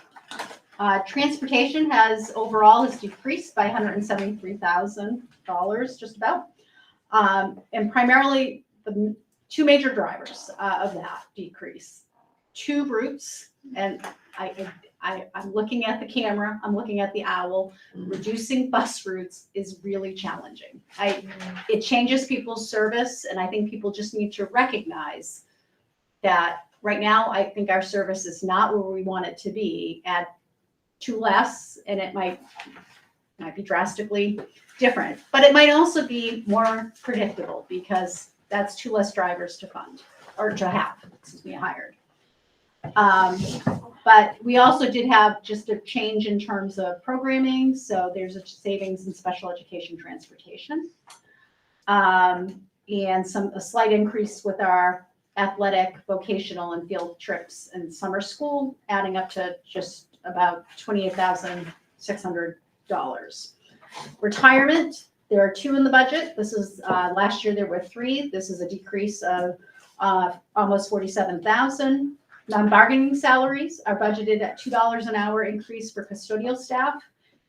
transportation overall has decreased by $173,000, just about. And primarily, the 2 major drivers of that decrease. 2 routes, and I'm looking at the camera, I'm looking at the owl. Reducing bus routes is really challenging. It changes people's service, and I think people just need to recognize that right now, I think our service is not where we want it to be. Add 2 less, and it might be drastically different, but it might also be more predictable because that's 2 less drivers to fund, or to have, hired. But we also did have just a change in terms of programming, so there's a savings in special education transportation. And a slight increase with our athletic, vocational, and field trips and summer school, adding up to just about $28,600. Retirement, there are 2 in the budget. This is, last year there were 3. This is a decrease of almost $47,000. Non-bargaining salaries are budgeted at $2 an hour increase for custodial staff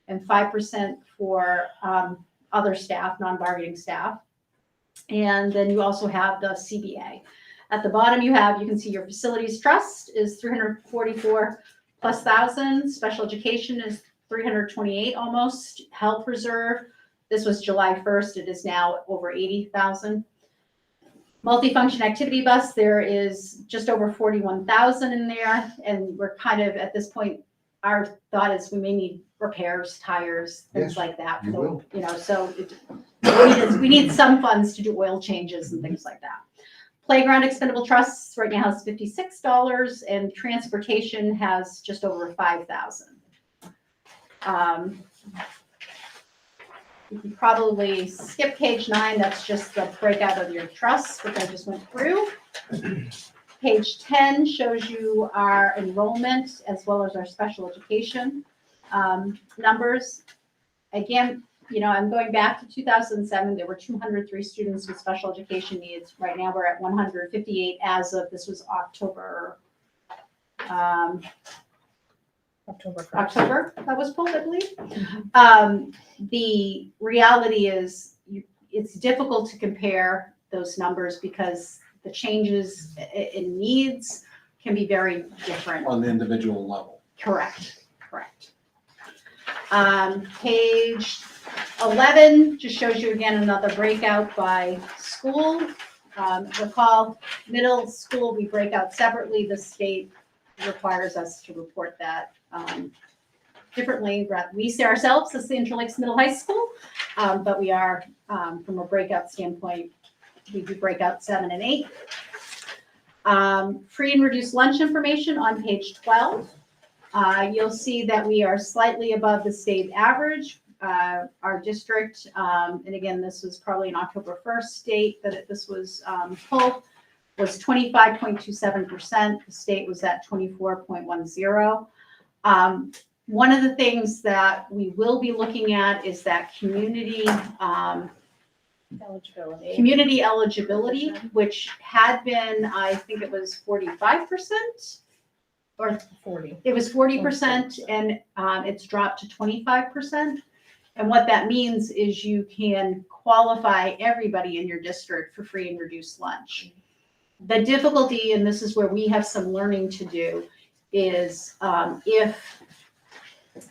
and 5% for other staff, non-bargaining staff. And then you also have the CBA. At the bottom, you can see your facilities trust is 344 plus thousand. Special education is 328 almost. Health reserve, this was July 1st. It is now over 80,000. Multifunction activity bus, there is just over 41,000 in there. And we're kind of at this point, our thought is we may need repairs, tires, things Yes, like that. you So, will. you know, so we need some funds to do oil changes and things like that. Playground expendable trusts right now has $56, and transportation has just over 5,000. You can probably skip page 9. That's just the breakout of your trusts, which I just went through. Page 10 shows you our enrollment as well as our special education numbers. Again, you know, I'm going back to 2007. There were 203 students with special education needs. Right now, we're at 158 as of, this was October. October, that was pulled, I believe. The reality is it's difficult to compare those numbers because the changes in needs can be very different. On the individual level. Correct. Page 11 just shows you again another breakout by school. Recall, middle school, we break out separately. The state requires us to report that differently. We see ourselves as the Interlakes Middle High School, but we are, from a breakout standpoint, we do break out 7 and 8. Free and reduced lunch information on page 12. You'll see that we are slightly above the state average. Our district, and again, this was probably an October 1st date that this was pulled, was 25.27%. The state was at 24.10. One of the things that we will be looking at is that community eligibility, which had been, I think it was 45%. Or 40. It was 40%, and it's dropped to 25%. And what that means is you can qualify everybody in your district for free and reduced lunch. The difficulty, and this is where we have some learning to do, is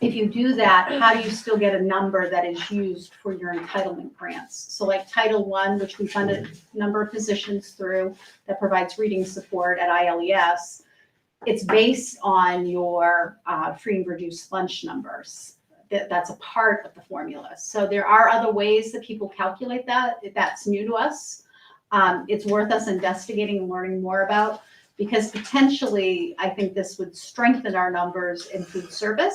if you do that, how do you still get a number that is used for your entitlement grants? So like Title I, which we funded a number of positions through that provides reading support at ILES, it's based on your free and reduced lunch numbers. That's a part of the formula. So there are other ways that people calculate that. That's new to us. It's worth us investigating and learning more about, because potentially I think this would strengthen our numbers in food service,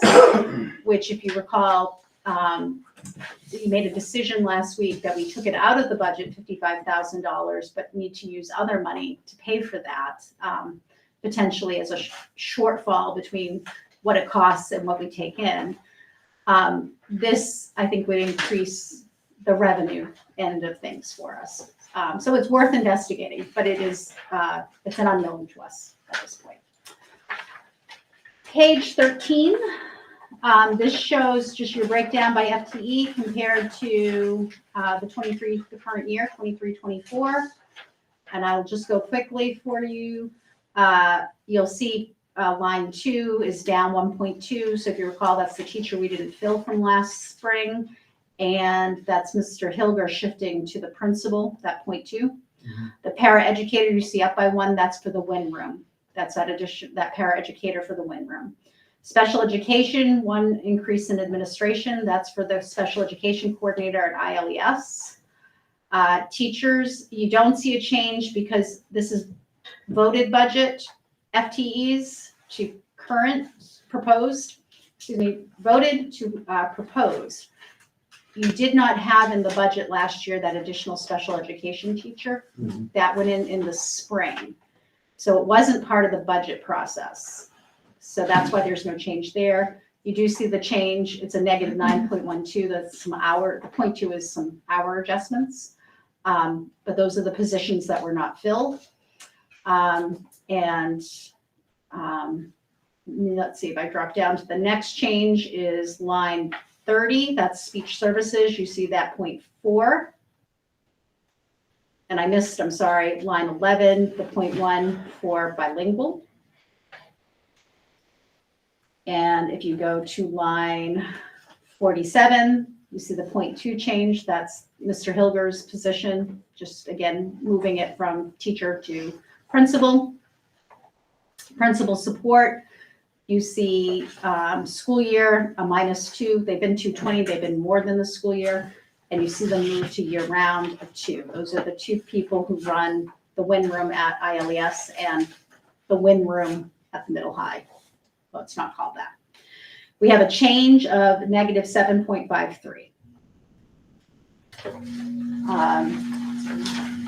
which, if you recall, you made a decision last week that we took it out of the budget, $55,000, but need to use other money to pay for that. Potentially as a shortfall between what it costs and what we take in. This, I think, would increase the revenue end of things for us. So it's worth investigating, but it's an unknown to us at this point. Page 13, this shows just your breakdown by FTE compared to the current year, 23-24. And I'll just go quickly for you. You'll see line 2 is down 1.2. So if you recall, that's the teacher we didn't fill from last spring. And that's Mr. Hilger shifting to the principal, that 0.2. Mm-hmm. The paraeducator you see up by 1, that's for the WIN room. That's that paraeducator for the WIN room. Special education, 1 increase in administration. That's for the special education coordinator at ILES. Teachers, you don't see a change because this is voted budget FTEs to current proposed, voted to proposed. You did not have in the budget last year that additional special education teacher. Mm-hmm. That went in the spring. So it wasn't part of the budget process. So that's why there's no change there. You do see the change. It's a negative 9.12. That's some hour, the 0.2 is some hour adjustments. But those are the positions that were not filled. And Let's see, if I drop down to the next change is line 30, that's speech services, you see that 0.4. And I missed, I'm sorry, line 11, the 0.1 for bilingual. And if you go to line 47, you see the 0.2 change, that's Mr. Hilger's position, just again, moving it from teacher to principal. Principal support, you see school year, a -2, they've been 220, they've been more than the school year, and you see them move to year round of 2. Those are the 2 people who run the WIN room at ILES and the WIN room at the middle high. Well, it's not called that. We have a change of -7.53.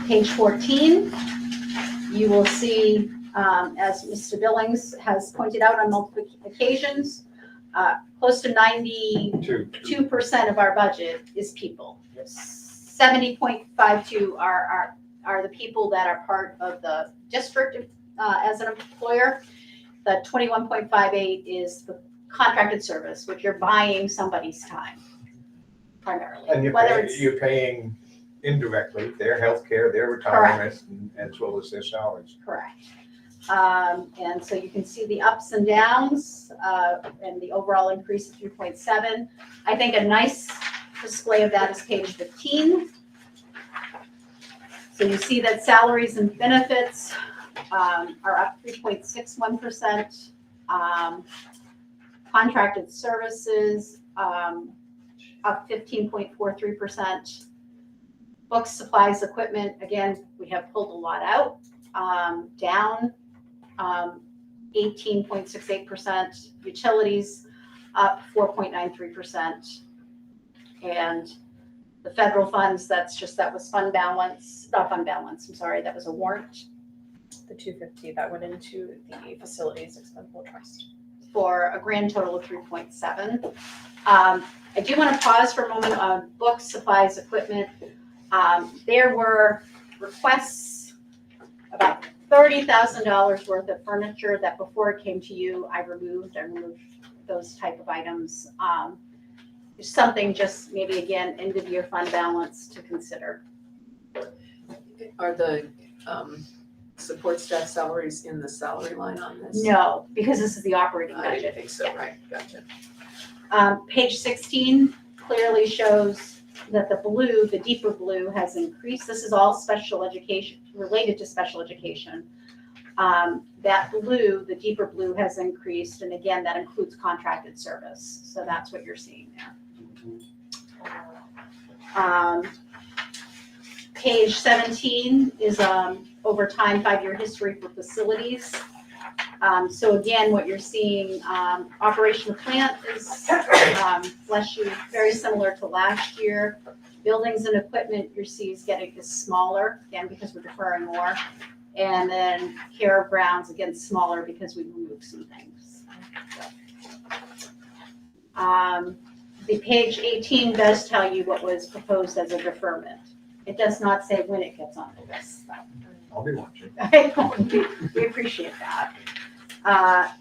Page 14, you will see, as Mr. Billings has pointed out on multiple occasions, close to 92% of our budget is people. 70.52 are the people that are part of the district as an employer. The 21.58 is the contracted service, which you're buying somebody's time primarily. And Whether it's you're paying indirectly their healthcare, their retirement, as well as their salaries. correct. And so you can see the ups and downs and the overall increase of 3.7. I think a nice display of that is page 15. So you see that salaries and benefits are up 3.61%. Contracted services up 15.43%. Books, supplies, equipment, again, we have pulled a lot out, down 18.68%. Utilities up 4.93%. And the federal funds, that was fund balance, not fund balance, I'm sorry, that was a warrant The 250 that went into the facilities expendable trust. for a grand total of 3.7. I do want to pause for a moment on books, supplies, equipment. There were requests about $30,000 worth of furniture that before it came to you, I removed those type of items. Something just maybe again, end of year fund balance to consider. Are the support staff salaries in the salary line on this? No, because this is the operating I didn't budget. think so, right, gotcha. Page 16 clearly shows that the deeper blue has increased. This is all special education, related to special education. That blue, the deeper blue has increased, and again, that includes contracted service. So that's what you're seeing there. Page 17 is over time 5-year history for facilities. So again, what you're seeing, operation of plant is, bless you, very similar to last year. Buildings and equipment, you see is smaller, again, because we're deferring more. And then care of grounds, again, smaller because we removed some things. The page 18 does tell you what was proposed as a deferment. It does not say when it gets on the list, though. I'll be watching. We appreciate that.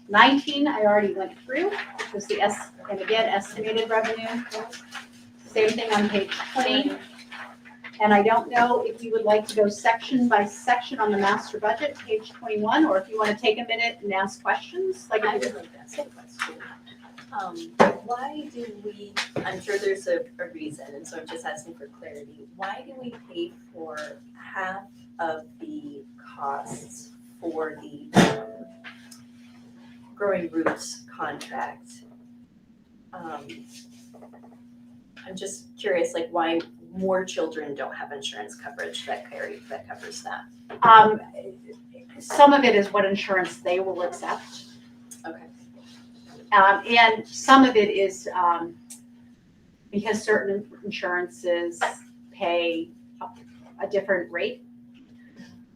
19, I already went through, which was and again, estimated revenue. Same thing on page 20. And I don't know if you would like to go section by section on the master budget, page 21, or if you want to take a minute and ask questions. I would like to ask a question. Why do we, I'm sure there's a reason, and so I'm just asking for clarity. Why do we pay for half of the costs for the Growing Roots contract? I'm just curious, like why more children don't have insurance coverage that covers that? Some of it is what insurance they will accept. Okay. And some of it is because certain insurances pay a different rate.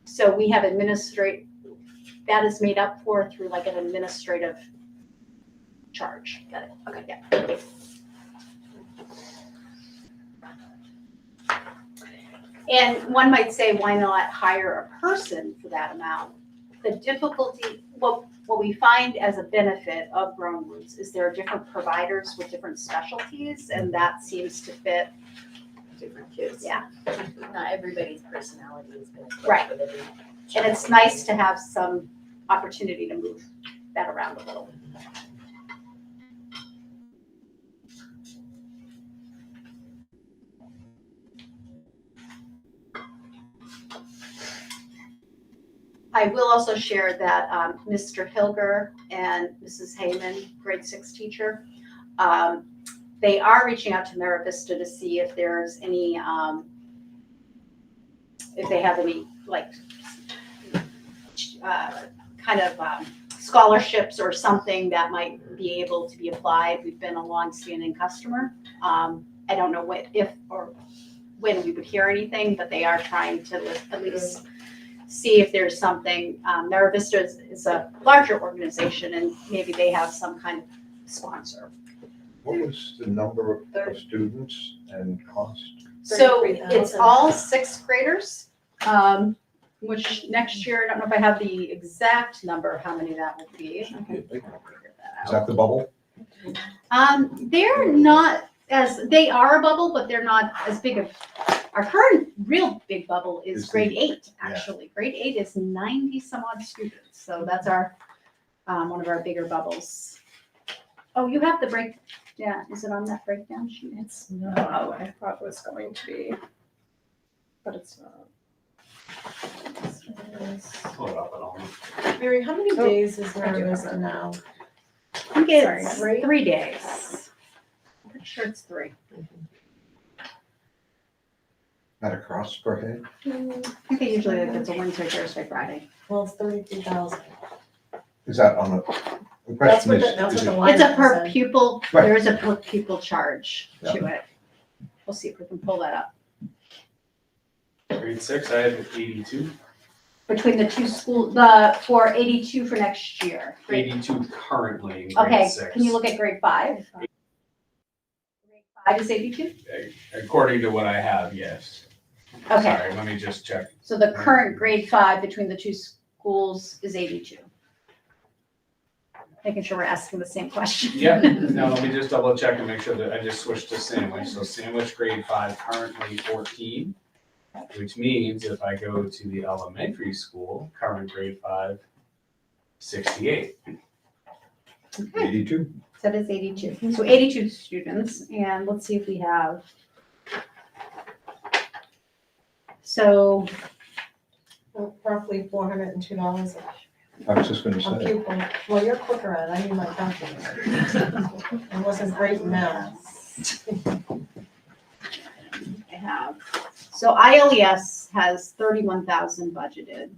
So we have that is made up for through like an administrative charge. Got it. Okay. Yeah. And one might say, why not hire a person for that amount? The difficulty, what we find as a benefit of Grown Roots is there are different providers with different specialties, and that seems to fit. Different kids. Yeah. Not everybody's personality is gonna fit Right. with every And it's nice to have some opportunity to move that around a little. I will also share that Mr. Hilger and Mrs. Heyman, grade 6 teacher, they are reaching out to Mara Vista to see if there's any, if they have any, like, kind of scholarships or something that might be able to be applied. We've been a longstanding customer. I don't know if or when we would hear anything, but they are trying to at least see if there's something. Mara Vista is a larger organization, and maybe they have some kind of sponsor. What was the number of students and cost? So it's 33,000. all 6th graders, which next year, I don't know if I have the exact number of how many that will be. I can figure that Is out. that the bubble? They're not they are a bubble, but they're not as big of, our current real big bubble is Is grade the- 8, actually. Grade 8 is 90 some odd students, so that's our, one of our bigger bubbles. Oh, you have the break, yeah, is it on that breakdown sheet? It's not, I thought it was going to be, but it's not. Pull it up at all. Mary, how many Oh, days is I do have Mara Vista that. now? I think it's Sorry, 3 days. I'm pretty sure it's 3. At a cost per head? I think they usually, like, it's a Wednesday, Thursday, Friday. Well, it's 33,000. Is that on a, the That's question what is, that's is what the it, line It's a per said. pupil, Right. there is a per pupil charge to it. We'll see if we can pull that up. Grade 6, I had 82. Between the two for 82 for next year. 82 currently in grade Okay, 6. can you look at grade 5? Grade 5 is 82? According to what I have, yes. Okay, Sorry, let me just check. so the current grade 5 between the two schools is 82. Making sure we're asking the same question. Yeah, no, let me just double check and make sure that I just switched to sandwich. So sandwich grade 5 currently 14, which means if I go to the elementary school, current grade 5, 68. 82? So that is 82. So 82 students, and let's see if we have. So, Roughly $402 I was just gonna a say, pupil. Well, you're quicker at it. I need my calculator. I wasn't great in math. I have. So ILES has 31,000 budgeted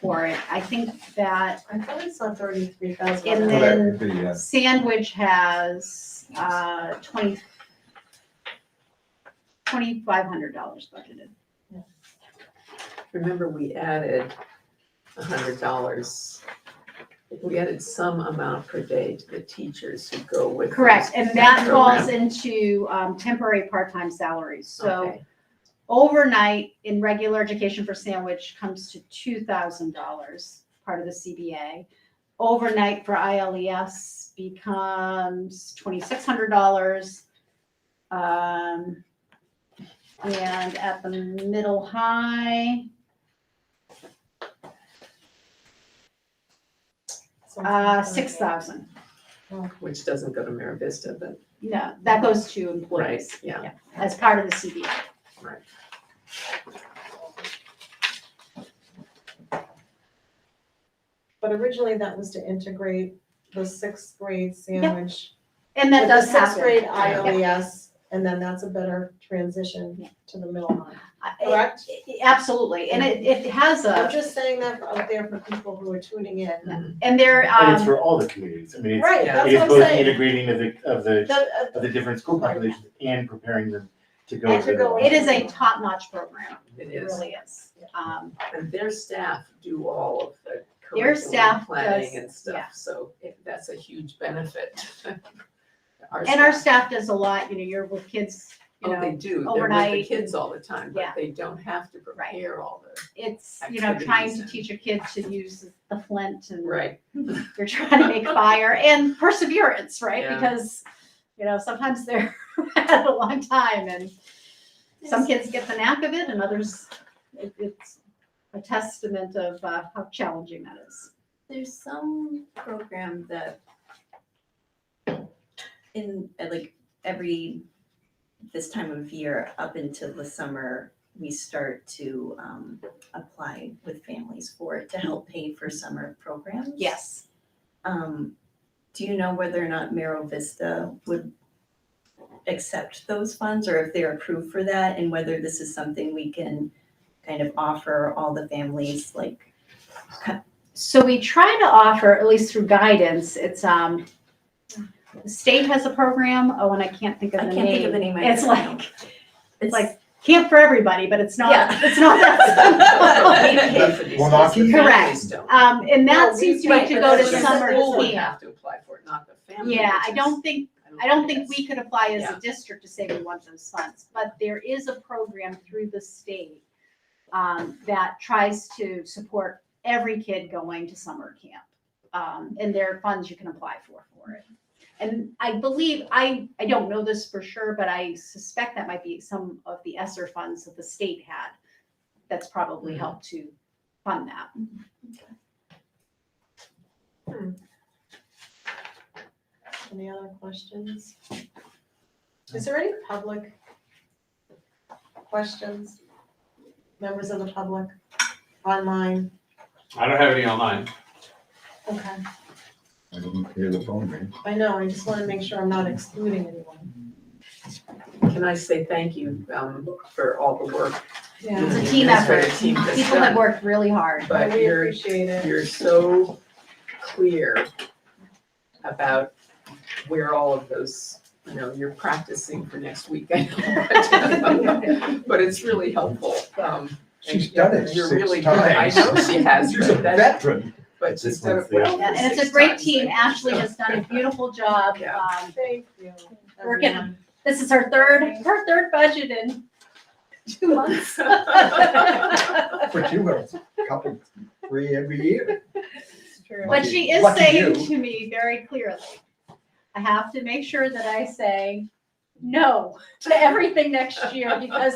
for it. I think that I thought I saw 33,000. And well, that then- would be, Sandwich has $2,500 budgeted. Remember, we added $100. We added some amount per day to the teachers who go with. Correct, and that program. falls into temporary part-time salaries. So Okay. overnight in regular education for Sandwich comes to $2,000, part of the CBA. Overnight for ILES becomes $2,600. And at the middle high, 6,000. Which doesn't go to Mara Vista, but, No, that goes to employees. right, yeah. As part of the CBA. But originally that was to integrate the 6th grade Sandwich. And that with does the 6th grade happen. ILES, and then that's a better transition Yeah. to the middle high. It- Correct? Absolutely, and it has I'm a, just saying that out there for people who are tuning in. and there, But it's for all the communities. I mean, it's, Right, yeah. that's it is what I'm both saying. integrating of the The, different school populations and preparing them to go. And to go it is a top-notch program, It it is. really is. And their staff do all of the Their curriculum staff planning does- and yeah. stuff, so that's a huge benefit. And our staff does a lot, you're with kids you Oh, they know, do, they're with the overnight kids all the time, Yeah. but they don't have to prepare all the, it's, you know, trying activities to and- teach a kid to use the flint and right, you're trying to make fire and perseverance, right? Yeah. Because, you know, sometimes they're at a long time and some kids get the knack of it and others, it's a testament of how challenging that is. There's some program that like every this time of year up until the summer, we start to apply with families for it to help pay for summer programs. Yes. Do you know whether or not Mero Vista would accept those funds or if they're approved for that and whether this is something we can kind of offer all the families like So we try to offer, at least through guidance, it's, the state has a program, oh, and I can't think of I the name. can't think of the name either. It's like camp for everybody, but it's not, Yeah. it's not we that. pay for these, Well, not the Correct. families don't. And No, that we- seems to right, me to but go to that's The just- summer school would camp. have to apply for it, not the family. Yeah, which I is- don't think that's- we could apply as Yeah. a district to say we want those funds, but there is a program through the state that tries to support every kid going to summer camp. And there are funds you can apply for it. And I believe, I don't know this for sure, but I suspect that might be some of the ESSER funds that the state had. That's probably helped to fund that. Any other questions? Is there any public questions? Members of the public, online? I don't have any online. Okay, I didn't hear the phone ring. I know, I just wanna make sure I'm not excluding anyone. Can I say thank you, for all the work, Yeah, It's a team That's what effort. the team has People have done. worked really hard. but we you're, appreciate it. you're so clear about where all of those, you know, you're practicing for next week, I know. But it's really helpful, She's done it You're 6 really good. I times. know she has, She's a but that, veteran. but This she's done one's it the well. other Yeah, and it's a 6 great times, team. I think. Ashley has done a beautiful job. Yeah. Thank you. Working. everyone. This is her third budget in 2 months. But you have a couple, 3 every year. It's true. But she is Lucky saying you. to me very clearly, I have to make sure that I say no to everything next year because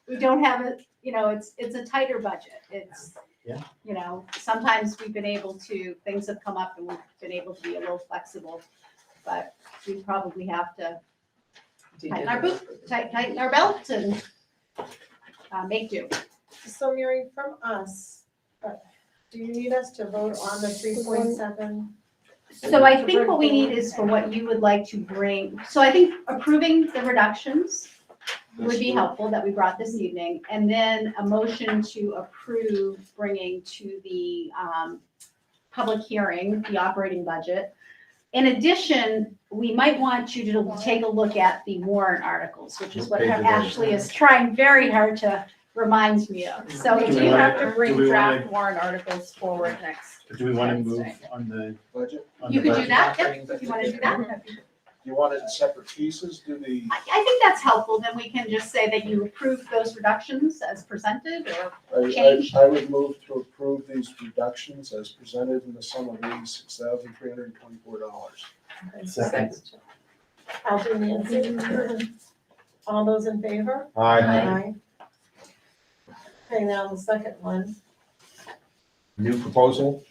we don't have it, you know, it's a tighter budget. It's, Yeah. you know, sometimes we've been able to, things have come up and we've been able to be a little flexible, but we probably have to tighten our tighten our belts and make do. So Mary, from us, do you need us to vote on the 3.7? So I think what we need is for what you would like to bring, so I think approving the reductions would be helpful that we brought this evening, and then a motion to approve bringing to the public hearing, the operating budget. In addition, we might want you to take a look at the warrant articles, which is what What page is that? Ashley is trying very hard to remind me of. So Do if we you wanna- have to To bring do we wanna- draft warrant articles forward next. Do we wanna Wednesday. move on the Budget, on You the could do budget? that, yep, if you want to do that. you want it in separate pieces, do the, I think that's helpful, then we can just say that you approve those reductions as presented, or, Change. I would move to approve these reductions as presented in the sum of $86,324. Second. I'll do Nancy. All those in favor? Aye. Okay, now the second one, New proposal?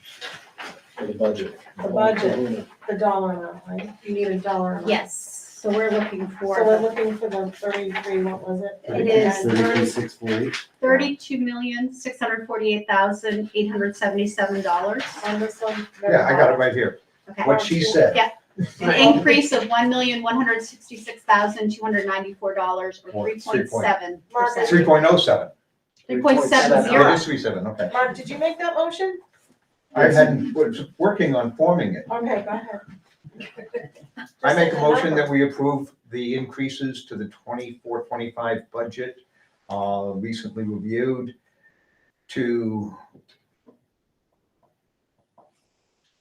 For the budget. The budget. the dollar amount, right? You need a dollar amount. yes, so we're looking So we're for looking for the 33, what was it? It is 33,648. $32,648,877. On this one? Yeah, I got it right here. Okay. What she said. Yeah. An increase of $1,166,294, or Or 3.7%. Marcus. 3.07. 3.70. It is 37, okay. Mark, did you make that motion? I hadn't, was working on forming it. Okay, go ahead. I make a Just motion number. that we approve the increases to the 24-25 budget, recently reviewed, to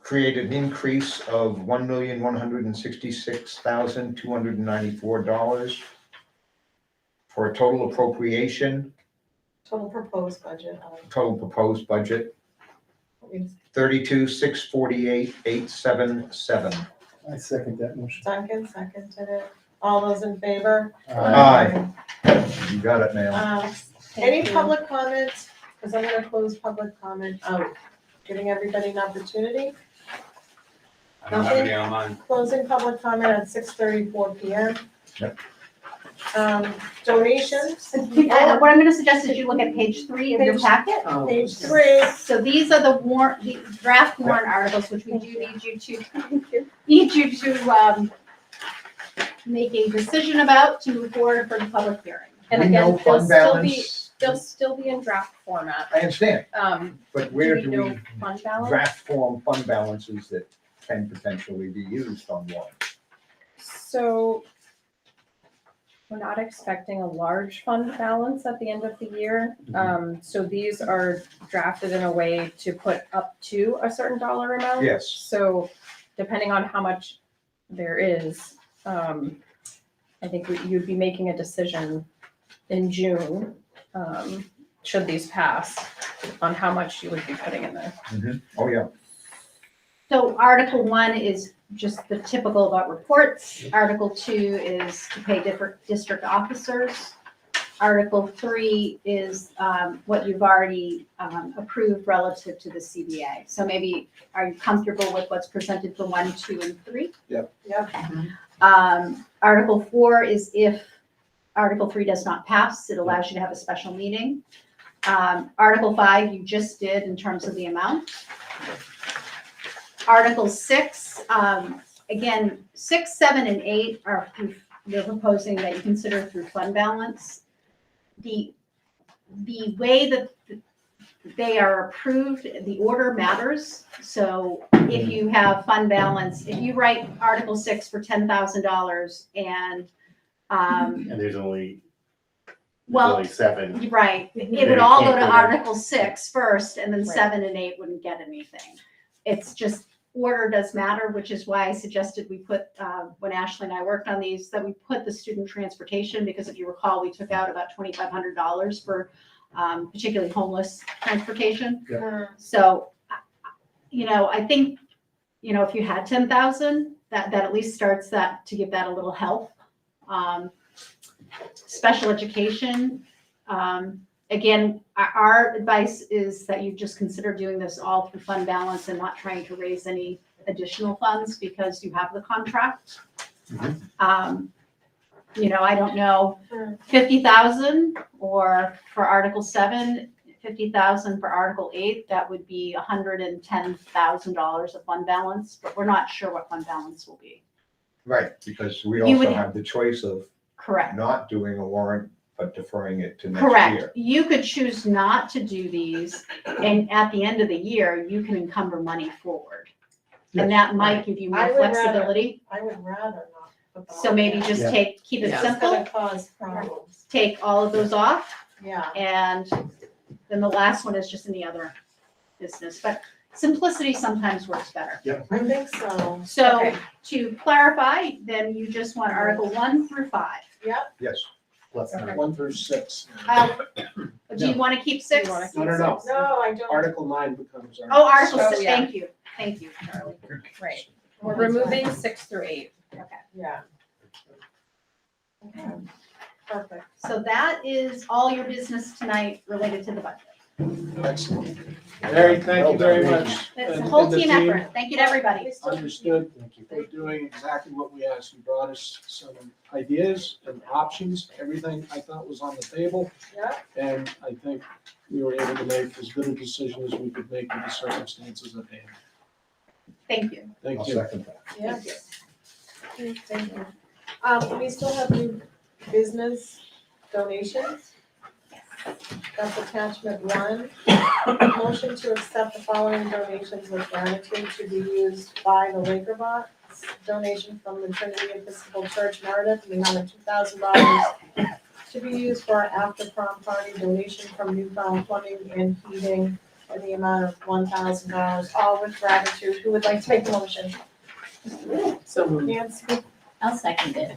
create an increase of $1,166,294 for a total appropriation, Total proposed budget, total proposed budget, what we- 32,648,877. I second that motion. Duncan seconded it. All those in favor? Aye. You got it, ma'am. Any public comments? Because I'm gonna close public comment, giving everybody an opportunity. I don't have any online. Closing public comment at 6:34 PM. Yep. Donations, What I'm gonna suggest is you look at page 3 of your packet. page 3. So these are the draft warrant articles, which we do need you to make a decision about to move forward for the public hearing. And We again, know fund balance. they'll still be in draft format. I understand, but Do where we do know we fund balance? draft form fund balances that can potentially be used on one? So we're not expecting a large fund balance at the end of the year. So these are drafted in a way to put up to a certain dollar amount. Yes. So depending on how much there is, I think you'd be making a decision in June, should these pass, on how much you would be putting in there. Oh, yeah. So Article 1 is just the typical about reports. Article 2 is to pay different district officers. Article 3 is what you've already approved relative to the CBA. So maybe, are you comfortable with what's presented for 1, 2, and 3? Yep. Article 4 is if Article 3 does not pass, it allows you to have a special meeting. Article 5, you just did in terms of the amount. Article 6, again, 6, 7, and 8 are they're proposing that you consider through fund balance. The way that they are approved, the order matters. So if you have fund balance, if you write Article 6 for $10,000 and And there's only well, 7. right, it would all go to Article 6 first, and then 7 and 8 wouldn't get anything. It's just, order does matter, which is why I suggested we put, when Ashley and I worked on these, that we put the student transportation, because if you recall, we took out about $2,500 for particularly homeless transportation. So, I think, if you had 10,000, that at least starts that, to give that a little help. Special education, again, our advice is that you just consider doing this all through fund balance and not trying to raise any additional funds because you have the contract. I don't know, 50,000 or for Article 7, 50,000 for Article 8, that would be $110,000 of fund balance, but we're not sure what fund balance will be. Right, because we You also would- have the choice of Correct. not doing a warrant, but deferring it to next Correct. year. You could choose not to do these, and at the end of the year, you can encumber money forward. And that might give you I more would rather- flexibility. I would rather not put that. So maybe just Yeah. keep it Yeah. It's simple, gonna cause problems. take all of those off, Yeah. and then the last one is just any other business. But simplicity sometimes works better. I think so. So Okay. to clarify, then you just want Article 1 through 5. Yep. Yes, Plus Okay. 1 through 6. Do you want to keep 6? You wanna keep No. No, I don't. Article 9 becomes Oh, Article Oh, 6, yeah. thank you, Charlie. Right. We're removing 6 through 8. Yeah. Okay. Perfect. So that is all your business tonight related to the budget. Excellent. Mary, thank you very much. It's a And- whole and the team effort. Thank you to everybody. Understood. They're doing exactly what we asked. You brought us some ideas and options. Everything I thought was on the table. Yeah. And I think we were able to make as good a decision as we could make with the circumstances at hand. Thank you. Thank I'll you. second that. Yes. Thank you. We still have new business donations. That's attachment 1. Motion to accept the following donations with gratitude to be used by the Laker Box. Donation from the Trinity Episcopal Church Meredith in the amount of $2,000 to be used for our after prom party. Donation from Newfound Plumbing and Heating in the amount of $1,000, all with gratitude. Who would like to make the motion? So moved. Nancy? I'll second it.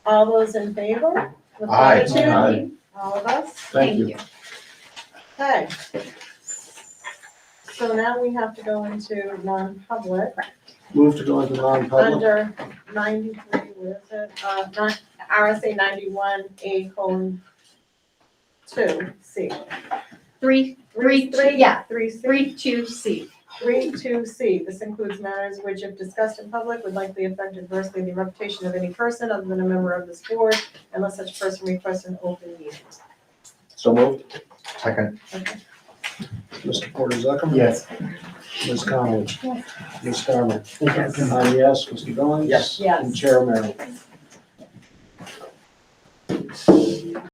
All those in favor? With Aye. gratitude? Aye. All of us? Thank you. Okay. So now we have to go into non-public Move to go into non-public. under 93, where is it? RSA 91A:2C. Three, yeah, 3C. 3-2C. 3-2C, this includes matters which, if discussed in public, would likely affect adversely the reputation of any person other than a member of this board, unless such person requests an open meeting. So moved. Second, Mr. Porter Zucker? Yes. Ms. Conley? Ms. Garber? Yes. Yes, Mr. Billings? Yes. Yes. And Chair Merrill.